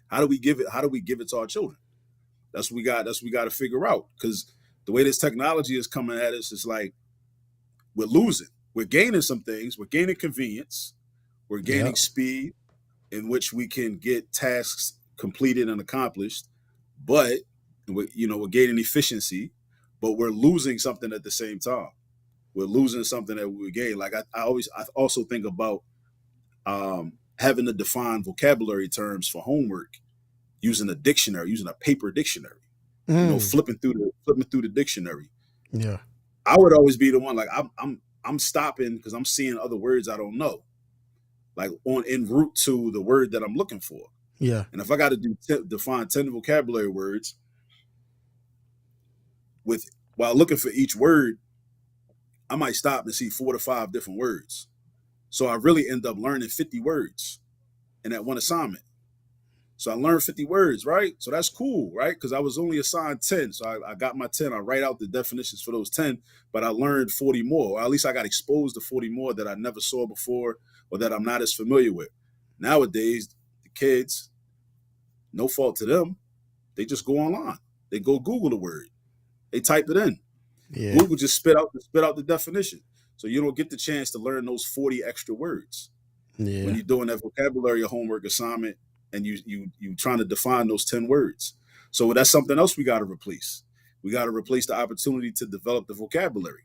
How do we give it to our children? That's what we got to figure out. Because the way this technology is coming at us, it's like we're losing. We're gaining some things. We're gaining convenience. We're gaining Yep. speed in which we can get tasks completed and accomplished. But we're gaining efficiency, but we're losing something at the same time. We're losing something that we gain. Like I also think about having to define vocabulary terms for homework using a dictionary, using a paper dictionary. Mm. Flipping through the dictionary. Yeah. I would always be the one like I'm stopping because I'm seeing other words I don't know, like en route to the word that I'm looking for. Yeah. And if I got to define 10 vocabulary words while looking for each word, I might stop and see 4 to 5 different words. So I really end up learning 50 words in that one assignment. So I learned 50 words, right? So that's cool, right? Because I was only assigned 10. So I got my 10. I write out the definitions for those 10, but I learned 40 more. Or at least I got exposed to 40 more that I never saw before or that I'm not as familiar with. Nowadays, the kids, no fault to them, they just go online. They go Google the word. They type it in. Yeah. Google just spit out the definition. So you don't get the chance to learn those 40 extra words when Yeah. you're doing that vocabulary or homework assignment and you trying to define those 10 words. So that's something else we got to replace. We got to replace the opportunity to develop the vocabulary.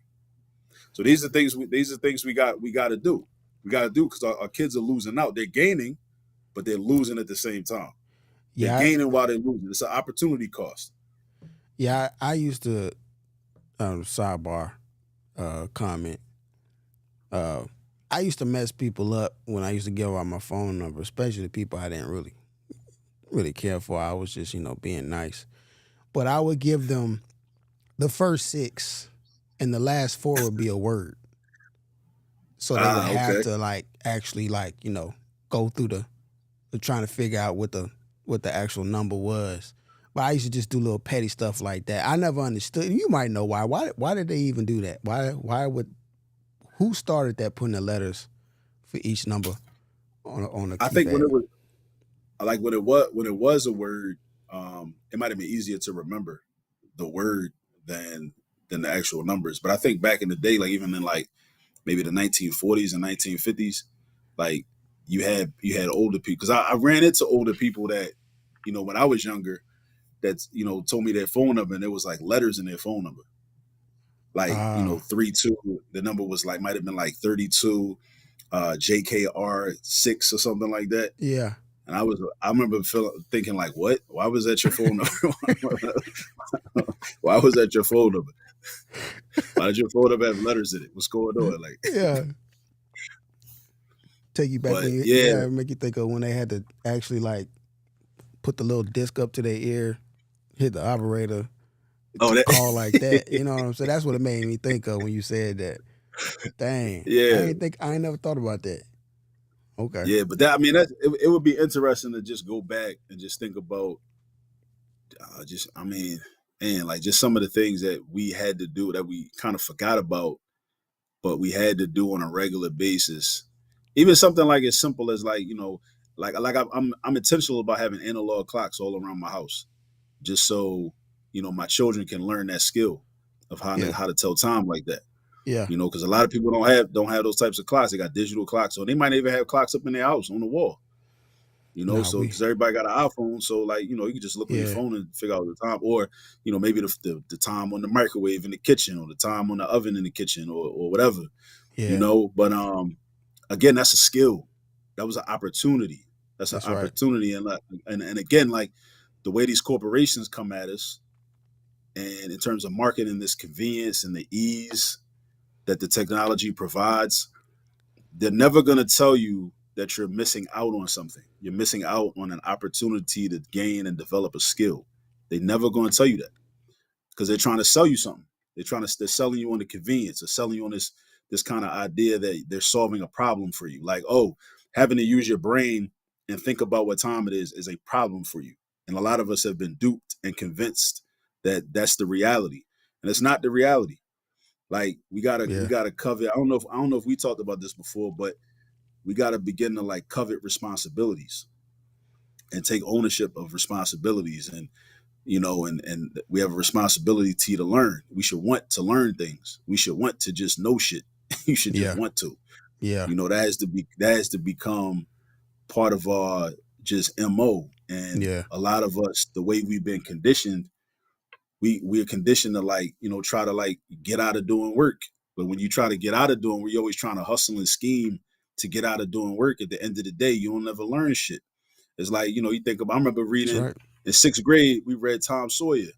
So these are things we got to do. We got to do because our kids are losing out. They're gaining, but they're losing at the same time. They're Yeah. gaining while they're losing. It's an opportunity cost. Yeah. I used to sidebar comment. Uh, I used to mess people up when I used to give out my phone number, especially people I didn't really care for. I was just being nice, but I would give them the first 6, and the last 4 would be a word. So they would have Okay. to actually go through the trying to figure out what the actual number was. But I used to just do little petty stuff like that. I never understood. You might know why. Why did they even do that? Why would who started that, putting the letters for each number on a I think when keypad? it was when it was a word, it might have been easier to remember the word than the actual numbers. But I think back in the day, like even in like maybe the 1940s and 1950s, like you had older people because I ran into older people that when I was younger that told me their phone number and there was like letters in their phone number, like Uh 32. The number was like might have been like 32, JKR6 or something like that. yeah, And I remember thinking like, what? Why was that your phone number? Why was that your phone number? Why did your phone number have letters in it? What's going on? Like, yeah. Take you back but when yeah, make you think of when they had to actually put the little disc up to their ear, hit the operator oh to that, call like that. You know what I'm saying? That's what it made me think of when you said that. Dang, yeah, I ain't never thought about that. Okay. yeah. But that I mean, it would be interesting to just go back and just think about, just I mean, and like just some of the things that we had to do that we kind of forgot about, but we had to do on a regular basis. Even something like as simple as like I'm intentional about having analog clocks all around my house, just so my children can learn that skill of Yeah. how to tell time like that. Yeah. You know, because a lot of people don't have those types of clocks. They got digital clocks, or they might even have clocks up in their house on the wall. You know, Nah, so we because everybody got an iPhone, so like you can just look on your yeah, phone and figure out the time, or maybe the time on the microwave in the kitchen, or the time on the oven in the kitchen, or whatever. yeah. But again, that's a skill. That was an opportunity. That's an That's right. opportunity, and like, and again, like the way these corporations come at us, and in terms of marketing this convenience and the ease that the technology provides, they're never going to tell you that you're missing out on something. You're missing out on an opportunity to gain and develop a skill. They're never going to tell you that because they're trying to sell you something. They're selling you on the convenience. They're selling you on this kind of idea that they're solving a problem for you. Like, oh, having to use your brain and think about what time it is a problem for you. And a lot of us have been duped and convinced that that's the reality, and it's not the reality. Like we Yeah. gotta covet. I don't know if we talked about this before, but we gotta begin to like covet responsibilities and take ownership of responsibilities, and and we have a responsibility to learn. We should want to learn things. We should want to just know shit. You should just Yeah. want to. Yeah. That has to become part of our just MO. And Yeah. a lot of us, the way we've been conditioned, we're conditioned to like, try to like get out of doing work. But when you try to get out of doing work, you're always trying to hustle and scheme to get out of doing work. At the end of the day, you don't never learn shit. It's like, you think about, I remember That's reading right. in sixth grade, we read Tom Sawyer,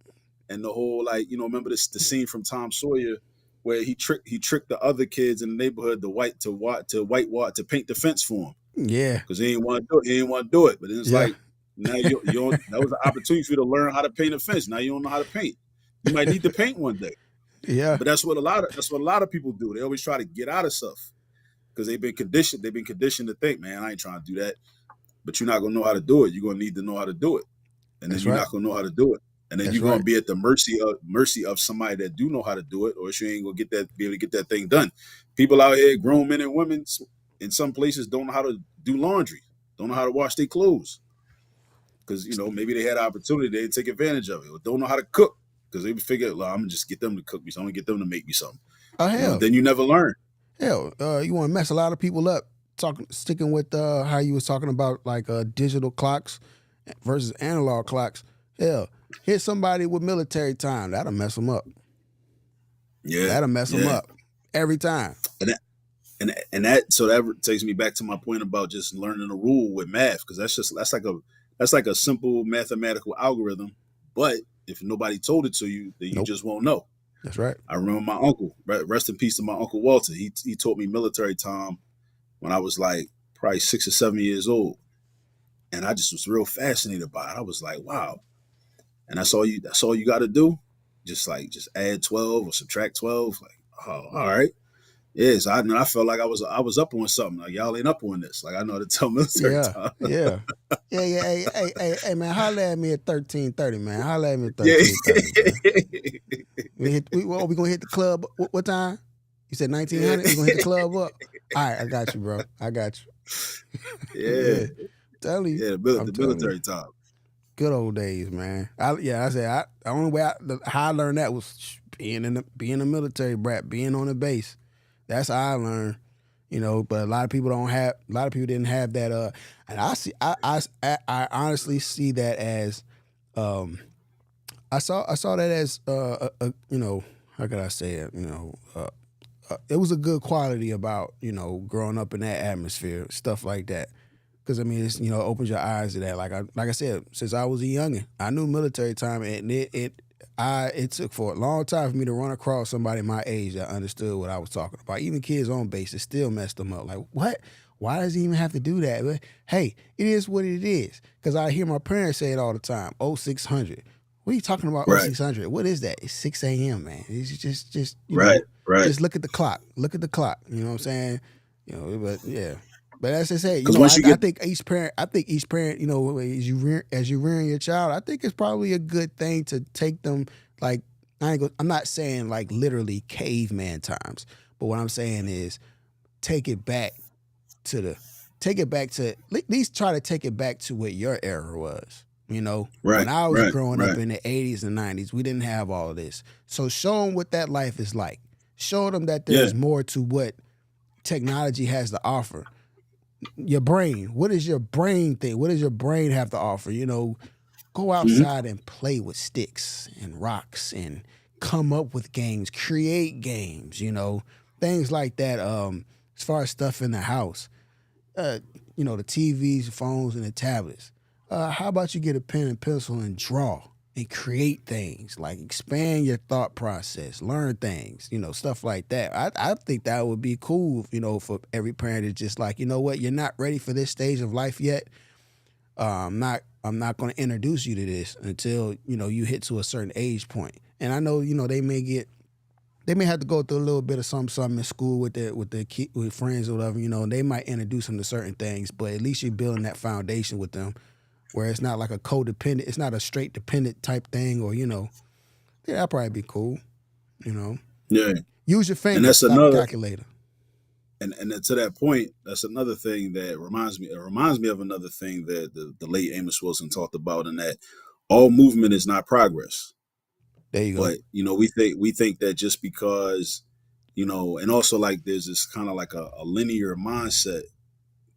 and the whole like, remember the scene from Tom Sawyer where he tricked the other kids in the neighborhood to paint the fence for him Yeah. because he didn't want to do it. He didn't want to do it. But then it's Yeah. like now you don't, that was an opportunity for you to learn how to paint a fence. Now you don't know how to paint. You might need to paint one day. Yeah. But that's what a lot of people do. They always try to get out of stuff because they've been conditioned. They've been conditioned to think, man, I ain't trying to do that. But you're not gonna know how to do it. You're gonna need to know how to do it, and then That's you're right. not gonna know how to do it, and then That's you're gonna right. be at the mercy of somebody that do know how to do it, or you ain't gonna be able to get that thing done. People out here, grown men and women, in some places don't know how to do laundry, don't know how to wash their clothes because maybe they had an opportunity, they didn't take advantage of it, or don't know how to cook because they figure, well, I'm gonna just get them to cook me, so I'm gonna get them to make me something, Oh and hell. then you never learn. Hell. You want to mess a lot of people up sticking with how you was talking about like digital clocks versus analog clocks. Hell, hit somebody with military time. That'll mess them up. Yeah, That'll mess them yeah, up every time. and that takes me back to my point about just learning a rule with math because that's like a simple mathematical algorithm, but if nobody told it to you, then you Nope. just won't know. That's right. I remember my uncle, rest in peace to my uncle Walter. He taught me military time when I was like probably 6 or 7 years old, and I just was real fascinated by it. I was like, wow, and that's all you got to do, just add 12 or subtract 12. Like, oh, all right. Yes, I felt like I was up on something. Like y'all ain't up on this. Like I know how to tell military Yeah. time. Yeah. Yeah. Yeah. Hey, man. Holla at me at 13:30, man. Holla at me at Yeah. 13:30, man. We gonna hit the club. What time? You said Yeah. 1900. We gonna hit the club up. All right, I got you, bro. I got you. Yeah. Yeah, telling you. Yeah. I'm The telling you. military time. Good old days, man. I said the only way how I learned that was being a military brat, being on the base. That's how I learned. But a lot of people didn't have that. And I honestly see that as, I saw that as, how could I say it? It was a good quality about growing up in that atmosphere, stuff like that. Because I mean, it's opens your eyes to that. Like I said, since I was a youngin, I knew military time, and it took for a long time for me to run across somebody my age that understood what I was talking about. Even kids on base, it still messed them up. Like, what? Why does he even have to do that? But hey, it is what it is. Because I hear my parents say it all the time. Oh, 600. What are you talking about? Oh, Right. 600. What is that? It's 6 a.m., man. It's just Right. Right. just look at the clock. Look at the clock. You know what I'm saying? But yeah. But as I say, Because once you I get think each parent, as you rearing your child, I think it's probably a good thing to take them like I'm not saying like literally caveman times, but what I'm saying is take it back to at least try to take it back to what your era was. When right. I was Right. growing up Right. in the 80s and 90s, we didn't have all of this. So show them what that life is like. Show them that Yeah. there's more to what technology has to offer. Your brain. What is your brain think? What does your brain have to offer? Go Hmm. outside and play with sticks and rocks and come up with games, create games, things like that. As far as stuff in the house, uh, the TVs, phones, and the tablets. How about you get a pen and pencil and draw and create things, like expand your thought process, learn things, stuff like that. I think that would be cool, for every parent to just like, you know what, you're not ready for this stage of life yet. I'm not going to introduce you to this until you hit to a certain age point. And I know they may have to go through a little bit of something in school with friends or whatever. And they might introduce them to certain things, but at least you're building that foundation with them, where it's not like a codependent, it's not a straight dependent type thing, or yeah, that'd probably be cool. You know, Yeah. use your And fingers, that's stop the another, calculator. and then to that point, that's another thing that reminds me. It reminds me of another thing that the late Amos Wilson talked about, in that all movement is not progress. There you go. But we think that just because, and also like there's this kind of like a linear mindset.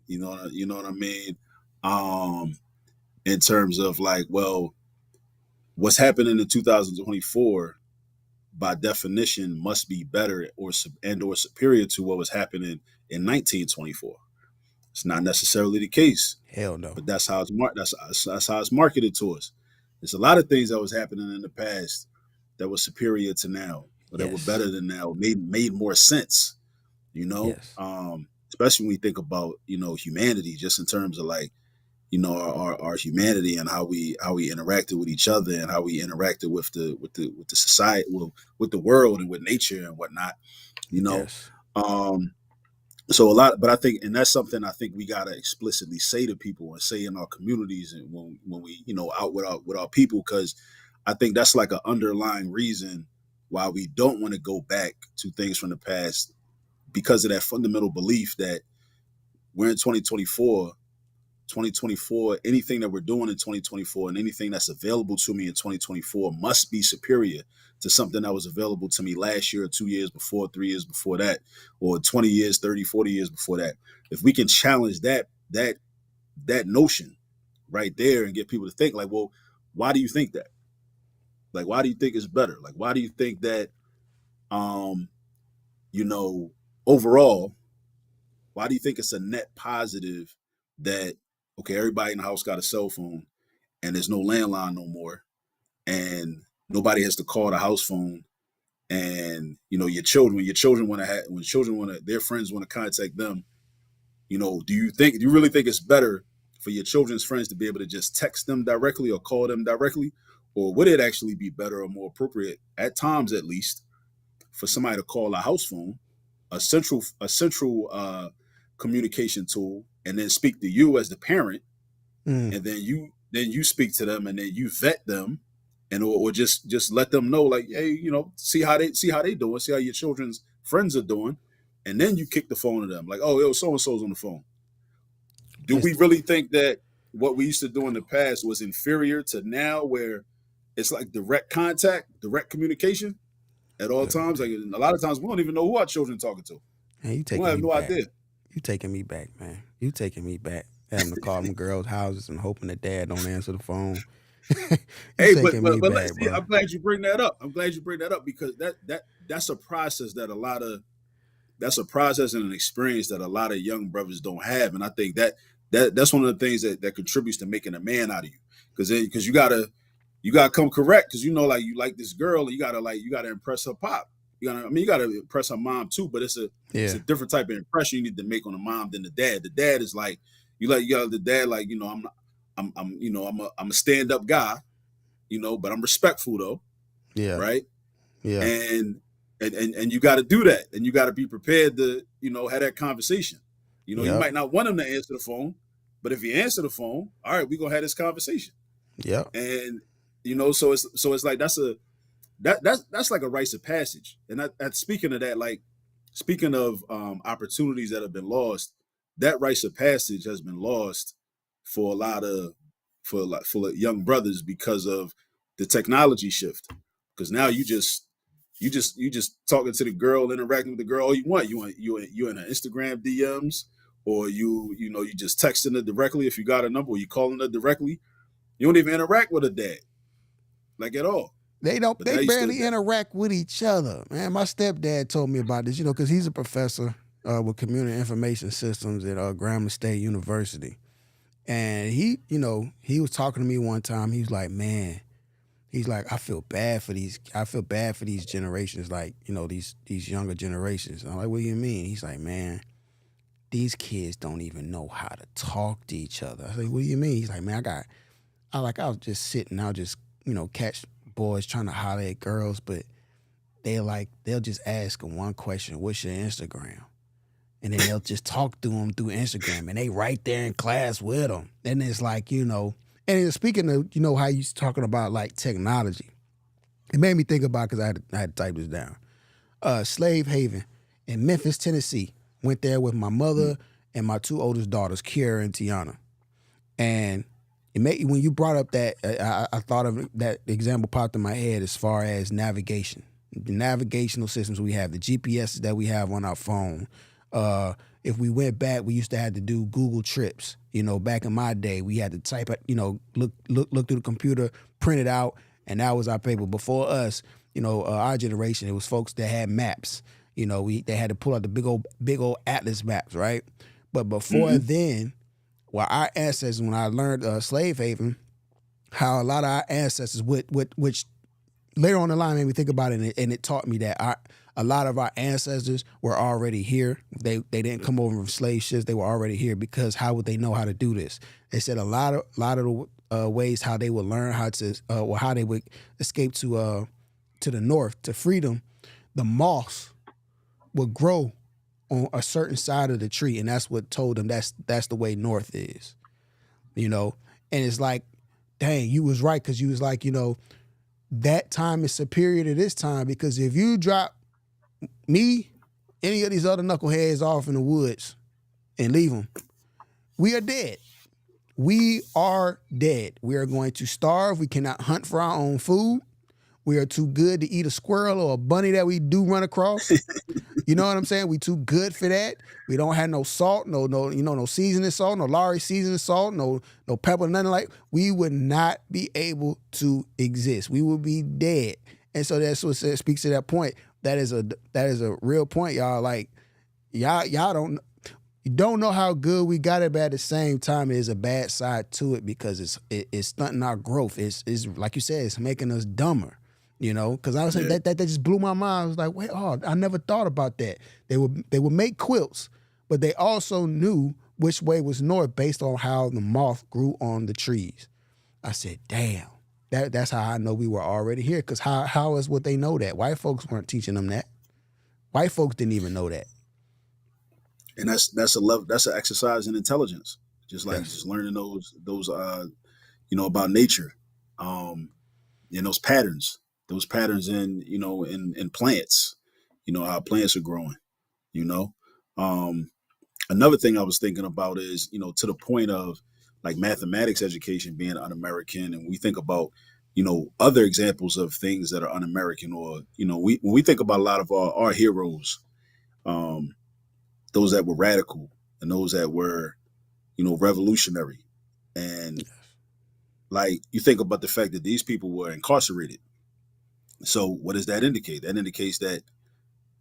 You know what I mean. Um, in terms of like, well, what's happening in 2024 by definition must be better or superior to what was happening in 1924. It's not necessarily the case, Hell no. but that's how it's marketed to us. There's a lot of things that was happening in the past that were superior to now, or that were Yes. better than now, made more sense. Yes. Especially when we think about humanity, just in terms of like our humanity, and how we interacted with each other, and how we interacted with the society, with the world, and with nature and whatnot. You know, Yes. um, so a lot, but I think, and that's something I think we gotta explicitly say to people, and say in our communities, and when we out with our people, because I think that's like an underlying reason why we don't want to go back to things from the past, because of that fundamental belief that we're in 2024, anything that we're doing in 2024, and anything that's available to me in 2024 must be superior to something that was available to me last year, or 2 years before, 3 years before that, or 20 years, 30, 40 years before that. If we can challenge that notion right there, and get people to think like, well, why do you think that? Like, why do you think it's better? Like, why do you think that, um, you know, overall, why do you think it's a net positive that, okay, everybody in the house got a cell phone, and there's no landline no more, and nobody has to call the house phone, and your children want to have when children want to their friends want to contact them, do you really think it's better for your children's friends to be able to just text them directly or call them directly? Or would it actually be better or more appropriate, at times at least, for somebody to call a house phone, a central communication tool, and then speak to you as the parent, Mm. and then you speak to them, and then you vet them, and or just let them know, like, hey, see how they doing, see how your children's friends are doing, and then you kick the phone to them, like, oh, yo, so and so's on the phone. Do we It's, really think that what we used to do in the past was inferior to now, where it's like direct contact, direct communication at all times? Like, a lot of times we don't even know who our children are talking to. man, you We don't taking have me no back. idea. You taking me back, man. You taking me back. Having to call them girls' houses and hoping that dad don't answer the phone. You Hey, but taking but me but let's back, see. bro. I'm glad you bring that up. I'm glad you bring that up, because that's a process that a lot of that's a process and an experience that a lot of young brothers don't have, and I think that's one of the things that contributes to making a man out of you, because you gotta come correct, because like you like this girl, and you gotta impress her pop. You gotta impress her mom too, but it's a Yeah. different type of impression you need to make on the mom than the dad. The dad is like, you got the dad, like, I'm a stand up guy, but I'm respectful though, Yeah. right? Yeah. And you got to do that, and you got to be prepared to have that conversation. You Yep. might not want him to answer the phone, but if he answer the phone, all right, we're gonna have this conversation. Yep. And so it's like that's like a rites of passage. And speaking of that, like, speaking of opportunities that have been lost, that rites of passage has been lost for a lot of for young brothers, because of the technology shift. Because now You just talking to the girl, interacting with the girl all you want. You in her Instagram DMs, or you just texting her directly if you got a number, or you calling her directly. You don't even interact with her dad, like at all. They don't. But They that used to barely interact with each other, man. My stepdad told me about this, because he's a professor with community information systems at Grambling State University, and he was talking to me one time. He was like, "Man," he's like, "I feel bad for these. I feel bad for these generations, like these younger generations." I'm like, "What do you mean?" He's like, "Man, these kids don't even know how to talk to each other." I was like, "What do you mean?" He's like, "Man, I was just sitting, I'll just, catch boys trying to holler at girls, but they'll just ask them one question, what's your Instagram? And then they'll just talk to them through Instagram, and they right there in class with them. And it's like, and speaking of, how you talking about like technology, it made me think about, because I had to type this down. Slave Haven in Memphis, Tennessee. Went there with my mother and my two oldest daughters, Kiara and Tiana. And when you brought up that, I thought of that example popped in my head as far as navigation, the navigational systems we have, the GPSs that we have on our phone. If we went back, we used to have to do Google Trips. Back in my day, we had to type it, look through the computer, print it out, and that was our paper. Before us, our generation, it was folks that had maps. They had to pull out the big old atlas maps, right? But before then, well, our ancestors, when I learned Slave Haven, how a lot of our ancestors, which later on the line made me think about it, and it taught me that a lot of our ancestors were already here. They didn't come over from slave ships; they were already here, because how would they know how to do this? They said a lot of the ways how they would learn how to, or how they would escape to the north, to freedom. The moss would grow on a certain side of the tree, and that's what told them that's the way north is. And it's like, dang, you was right, because you was like, that time is superior to this time, because if you drop me, any of these other knuckleheads off in the woods and leave them, we are dead. We are dead. We are going to starve. We cannot hunt for our own food. We are too good to eat a squirrel or a bunny that we do run across. You know what I'm saying? We too good for that. We don't have no salt, no seasoning salt, no Lowry seasoning salt, no pepper, nothing like. We would not be able to exist. We would be dead. And so that's what speaks to that point. That is a real point, y'all. Like y'all don't know how good we got it, but at the same time, there's a bad side to it, because it's stunting our growth. It's like you said, it's making us dumber. Because I was saying that just blew my mind. I was like, wait, I never thought about that. They would make quilts, but they also knew which way was north based on how the moth grew on the trees. I said, damn, that's how I know we were already here. Because how else would they know that? White folks weren't teaching them that. White folks didn't even know that. And that's an exercise in intelligence, just like Yes. just learning those about nature, and those patterns in plants, how plants are growing. you know um Another thing I was thinking about is, to the point of like mathematics education being un-American, and we think about, other examples of things that are un-American, or, when we think about a lot of our heroes, um, those that were radical and those that were, revolutionary. And like, you think about the fact that these people were incarcerated. So what does that indicate? That indicates that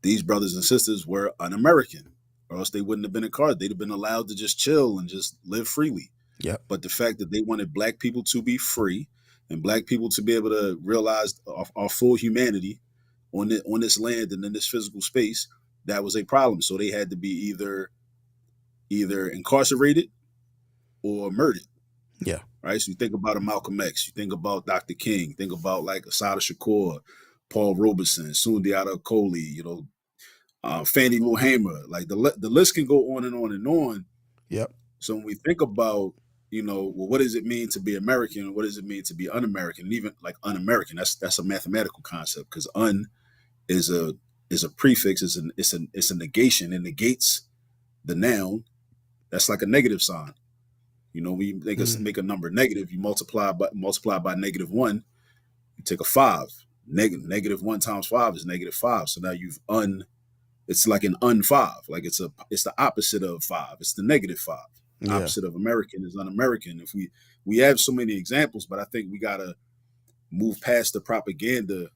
these brothers and sisters were un-American, or else they wouldn't have been incarcerated. They'd have been allowed to just chill and just live freely. Yep. But the fact that they wanted black people to be free and black people to be able to realize our full humanity on this land and in this physical space, that was a problem. So they had to be either incarcerated or murdered. Yeah. Right. So you think about a Malcolm X, you think about Dr. King, think about like Asada Shakur, Paul Robeson, Sundiata Kohli, Fannie Lou Hamer. Like the list can go on and on and on. Yep. So when we think about, well, what does it mean to be American? What does it mean to be un-American? And even like un-American, that's a mathematical concept, because un is a prefix, it's a negation. It negates the noun. That's like a negative sign. When you make a number negative, you multiply by -1, you take a 5. Negative 1 times 5 is negative 5. So now it's like an un-5. Like it's the opposite of 5. It's the negative 5. Yeah. Opposite of American is un-American. If we have so many examples, but I think we gotta move past the propaganda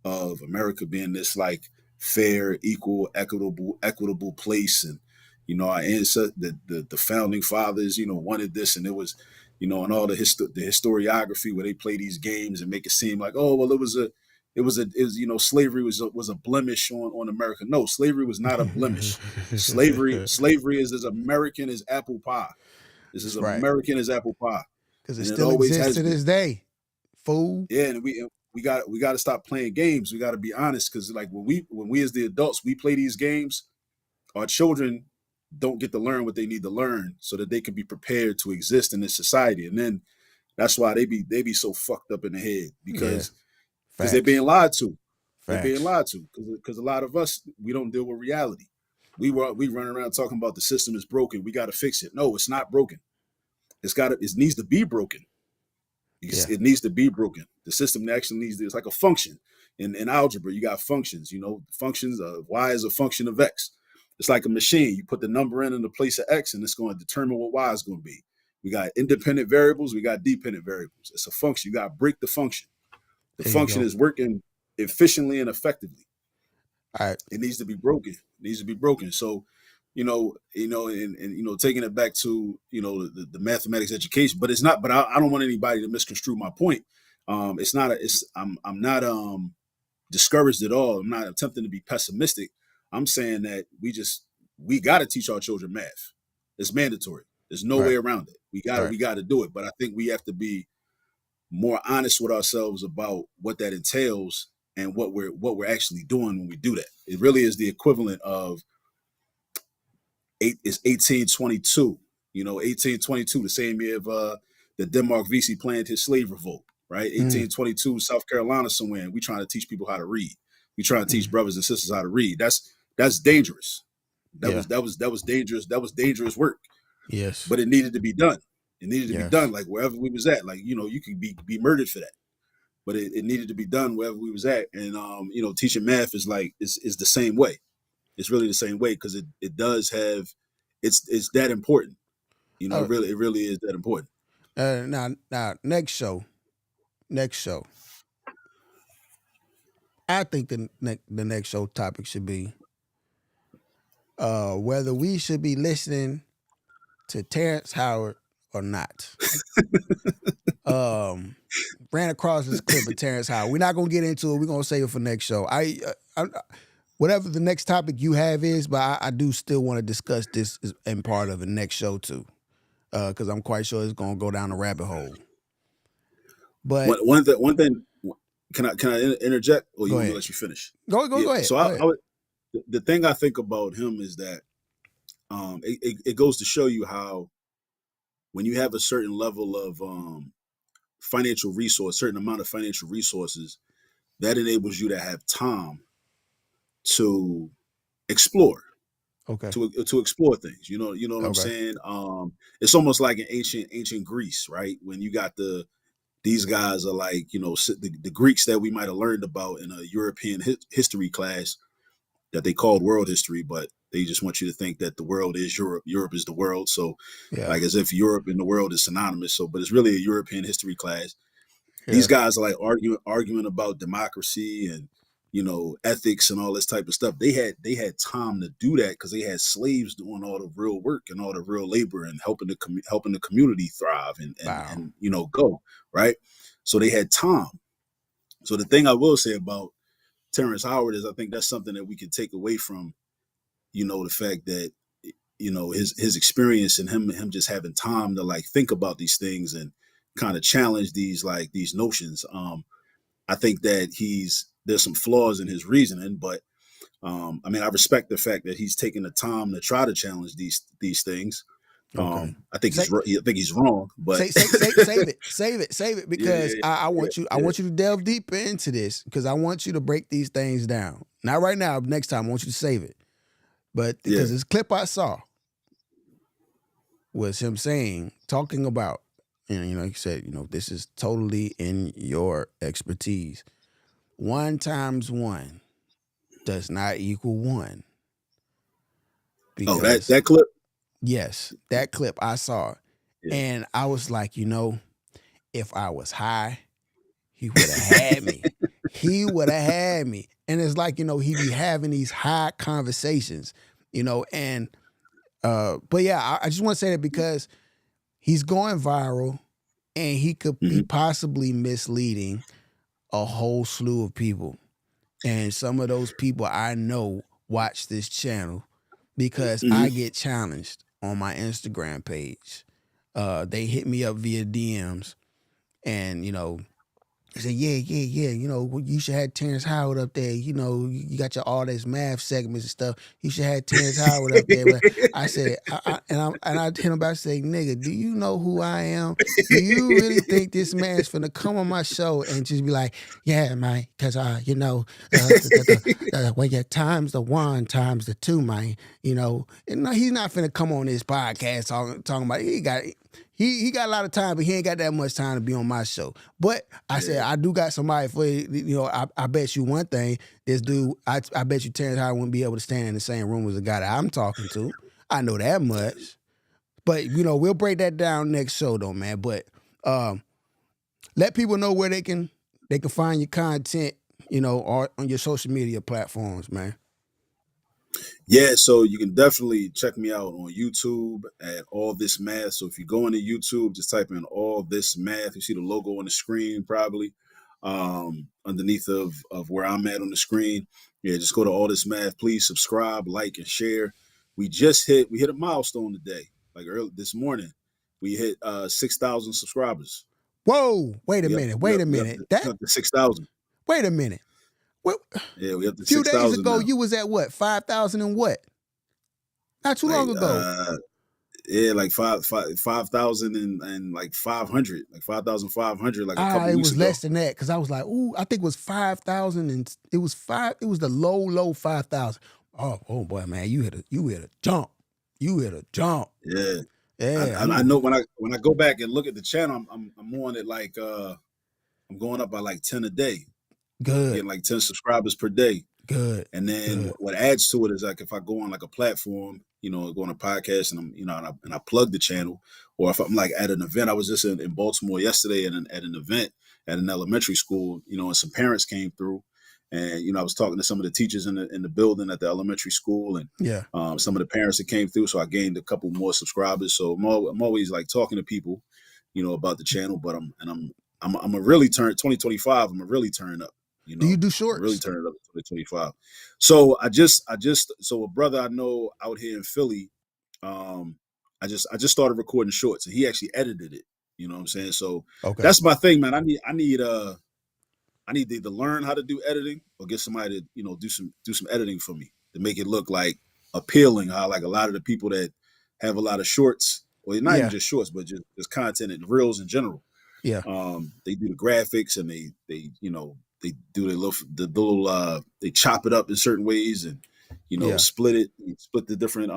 of America being this like fair, equal, equitable place. And our ancestors, the founding fathers, wanted this, and it was, and all the historiography where they play these games and make it seem like, oh well, slavery was a blemish on America. No, slavery was not a blemish. Slavery is as American as apple pie. This is That's right. American as apple pie, Because it and it still always exists has to been. this day. Fool. Yeah, and we got to stop playing games. We got to be honest, because like when we as the adults we play these games, our children don't get to learn what they need to learn so that they can be prepared to exist in this society. And then that's why they be so fucked up in the head Yeah. because they're being Facts. lied to. They're being Facts. lied to because a lot of us we don't deal with reality. We run around talking about the system is broken. We got to fix it. No, it's not broken. It needs to be broken. Yeah. It needs to be broken. The system actually needs to, it's like a function. In algebra, you got functions, functions of y is a function of x. It's like a machine. You put the number in the place of x, and it's going to determine what y is going to be. We got independent variables, we got dependent variables. It's a function. You got to break the function. The There you function go. is working efficiently and effectively. All right. It needs to be broken. It needs to be broken. So, taking it back to the mathematics education, but it's not. But I don't want anybody to misconstrue my point. It's not. I'm not discouraged at all. I'm not attempting to be pessimistic. I'm saying that we got to teach our children math. It's mandatory. There's no way Right. around it. Right. We got to do it. But I think we have to be more honest with ourselves about what that entails and what we're actually doing when we do that. It really is the equivalent of 1822. 1822, the same year of the Denmark Vesey planned his slave revolt, right? Mm. 1822, South Carolina somewhere, and we trying to teach people how to read. We trying to teach Mm. brothers and sisters how to read. That's dangerous. That Yeah. was dangerous. That was dangerous work, Yes. but it needed to be done. It needed to be Yes. done, like wherever we was at. Like you could be murdered for that, but it needed to be done wherever we was at. And teaching math is the same way. It's really the same way because it does have it's that important. Oh, It really is that important. now, next show. Next show. I think the next show topic should be whether we should be listening to Terrence Howard or not. Um, ran across this clip of Terrence Howard. We're not gonna get into it. We're gonna save it for next show. Whatever the next topic you have is, but I do still want to discuss this in part of the next show too, because I'm quite sure it's gonna go down a rabbit hole. But One thing. Can I interject, or you go want me to ahead. let you finish? Go Yeah. ahead. So Go ahead. the thing I think about him is that it goes to show you how when you have a certain level of financial resource, certain amount of financial resources, that enables you to have time to explore, Okay. to explore things. You know what I'm Okay. saying? It's almost like in ancient Greece, right? When you got these guys are like the Greeks that we might have learned about in a European history class that they called world history, but they just want you to think that the world is Europe. Europe is the world. So, Yeah. like as if Europe and the world is synonymous. So, but it's really a European history class. These Yeah. guys are like arguing about democracy and ethics and all this type of stuff. They had time to do that because they had slaves doing all the real work and all the real labor and helping the community thrive Wow. and go right. So they had time. So the thing I will say about Terrence Howard is I think that's something that we can take away from the fact that his experience and him just having time to like think about these things and kind of challenge these notions. I think that there's some flaws in his reasoning, but I mean I respect the fact that he's taking the time to try to challenge these things. Okay. Say I think he's wrong, but save it. Save it yeah, because yeah, I yeah, want you I yeah, want you to delve deeper into this because I want you to break these things down. Not right now, next time I want you to save it. But yeah. because this clip I saw was him talking about, and he said, this is totally in your expertise. 1 times 1 does not equal 1 Oh, that because that clip. yes, that clip I saw Yeah. and I was like, if I was high, he would have had me. He would have had me. And it's like, he be having these high conversations, and but yeah, I just want to say that because he's going viral and he could be Hmm. possibly misleading a whole slew of people. And some of those people I know watch this channel because Hmm. I get challenged on my Instagram page. They hit me up via DMs and, he said, yeah, yeah, yeah. You should have Terrence Howard up there. You got all this math segments and stuff. You should have Terrence Howard up there. But I said, and I hit him back saying, nigga, do you know who I am? Do you really think this man's finna come on my show and just be like, yeah, man, because when you times the 1 times the 2, man, and no, he's not finna come on this podcast talking about he got a lot of time, but he ain't got that much time to be on my show. But I said, Yeah, I do got somebody for you. I bet you one thing. This dude, I bet you Terrence Howard wouldn't be able to stand in the same room as the guy that I'm talking to. I know that much. But we'll break that down next show though, man. But let people know where they can find your content, or on your social media platforms, man. yeah. So you can definitely check me out on YouTube at All This Math. So if you go into YouTube, just type in All This Math. You see the logo on the screen, probably underneath of where I'm at on the screen. Yeah, just go to All This Math. Please subscribe, like, and share. We hit a milestone today, like early this morning. We hit 6,000 subscribers. Whoa, wait a minute, wait a minute. We up to 6,000. Wait a minute. What? Yeah, we up to Few days 6,000 ago, now. you was at what? 5,000 and what? Not too Like long ago. yeah, like 5,000 and like 500, like 5,500, like a couple It weeks was ago. less than that because I was like, ooh, I think it was 5,000 and it was the low 5,000. Oh boy, man, you hit a jump. You hit a jump. Yeah, Yeah, I know when I go back and look at the channel, I'm on it like I'm going up by like 10 a day, good, getting like 10 subscribers per day. good, And then good. what adds to it is like if I go on like a platform, go on a podcast and I'm, and I plug the channel, or if I'm like at an event. I was just in Baltimore yesterday at an event at an elementary school, and some parents came through, and I was talking to some of the teachers in the building at the elementary school, and Yeah, some of the parents that came through. So I gained a couple more subscribers. So I'm always like talking to people, about the channel. But I'm a really turn 2025. I'm a really turn up. do you do I'm really shorts? turning up in 2025. So so a brother I know out here in Philly, I just started recording shorts and he actually edited it. You know what I'm saying? So Okay, that's my thing, man. I need to either learn how to do editing or get somebody to, do some editing for me to make it look like appealing. How like a lot of the people that have a lot of shorts, or not even yeah, just shorts, but just content and reels in general. yeah, They do the graphics and they do they chop it up in certain ways and yeah, split the different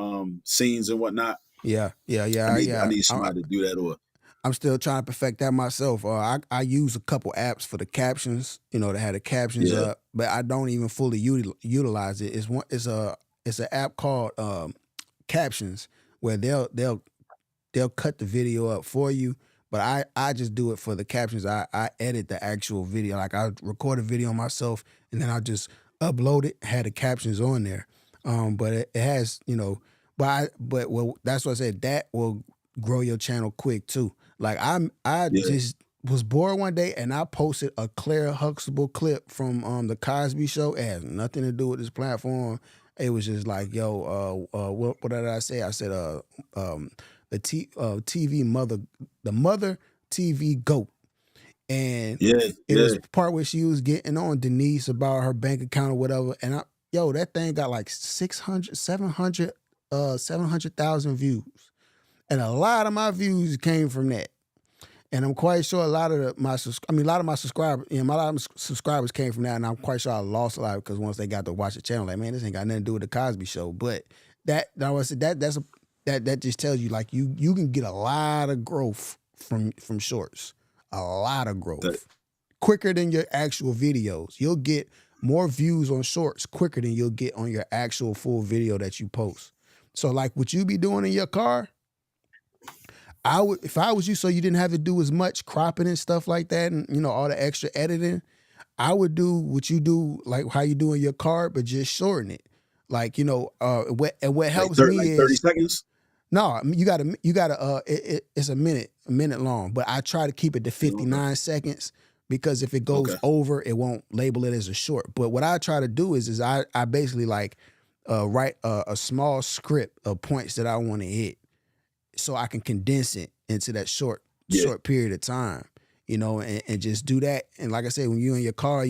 scenes and whatnot. yeah, yeah, I yeah, need I yeah. need somebody to do that. Or I'm still trying to perfect that myself. I use a couple apps for the captions, to have the captions yeah, up, but I don't even fully utilize it. It's an app called Captions where they'll cut the video up for you, but I just do it for the captions. I edit the actual video. Like I record a video myself and then I just upload it, had the captions on there. But it has, well, that's what I said. That will grow your channel quick too. Like I yeah, just was bored one day and I posted a Claire Huxtable clip from the Cosby Show. It has nothing to do with this platform. It was just like, yo, what did I say? I said, TV mother, the mother TV goat, and yeah, it yeah, was part where she was getting on Denise about her bank account or whatever, and that thing got like 600, 700, 700,000 views, and a lot of my views came from that. And I'm quite sure a lot of a lot of my subscribers, subscribers came from that, and I'm quite sure I lost a lot because once they got to watch the channel, like, man, this ain't got nothing to do with the Cosby Show. But that just tells you like you can get a lot of growth from shorts, a lot of that growth. quicker than your actual videos. You'll get more views on shorts quicker than you'll get on your actual full video that you post. So like what you be doing in your car, I would, if I was you, so you didn't have to do as much cropping and stuff like that, and all the extra editing. I would do what you do, like how you do in your car, but just shorten it. Like what Like helps me 30 is seconds. no, it's a minute long, but I try to keep it to Okay. 59 seconds because if it goes Okay. over, it won't label it as a short. But what I try to do is I basically like write a small script of points that I want to hit so I can condense it into that Yeah. short period of time, and just do that. And like I said, when you're in your car,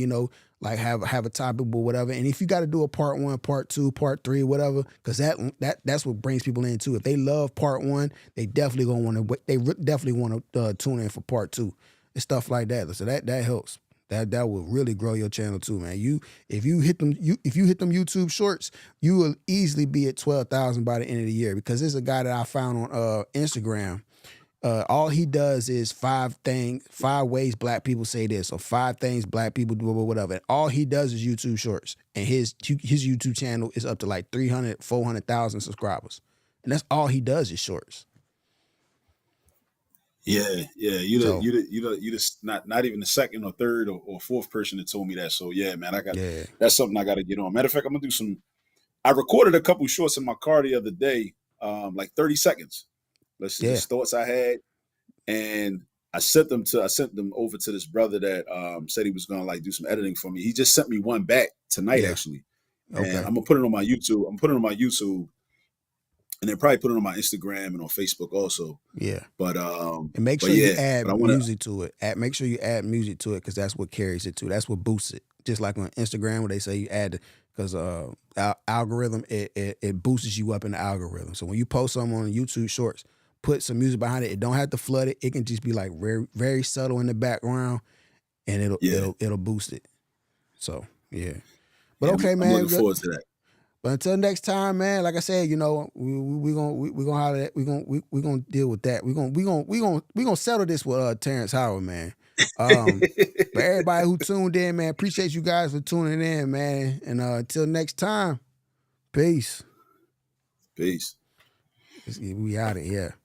like have a topic or whatever. And if you got to do a part 1, part 2, part 3, whatever, because that's what brings people in too. If they love part 1, they definitely gonna want to. Definitely want to tune in for part 2 and stuff like that. So that helps. That will really grow your channel too, man. If you hit them YouTube shorts, you will easily be at 12,000 by the end of the year. Because there's a guy that I found on Instagram. All he does is 5 ways black people say this, or 5 things black people do, or whatever. And all he does is YouTube shorts, and his YouTube channel is up to like 300, 400,000 subscribers, and that's all he does is shorts. Yeah, yeah. So You just not even the second or third or fourth person that told me that. So yeah, man, yeah, that's something I got to get on. Matter of fact, I'm gonna do some. I recorded a couple shorts in my car the other day, like 30 seconds. Listen, yeah, just thoughts I had, and I sent them over to this brother that said he was gonna like do some editing for me. He just sent me one back tonight yeah. actually, and Okay, I'm gonna put it on my YouTube. I'm putting it on my YouTube, and then probably put it on my Instagram and on Facebook also. yeah. But And make but sure you yeah, but I add want to. music to it. Make sure you add music to it because that's what carries it too. That's what boosts it. Just like on Instagram where they say you add, because algorithm it boosts you up in the algorithm. So when you post something on YouTube Shorts, put some music behind it. It don't have to flood it. It can just be like very very subtle in the background, and Yeah, it'll boost it. So yeah. But yeah, okay, I'm looking man. forward to that. But until next time, man. Like I said, we gonna holler at, we gonna deal with that. We gonna settle this with Terrence Howard, man. But everybody who tuned in, man, appreciate you guys for tuning in, man. And until next time, peace. Peace. We out of here.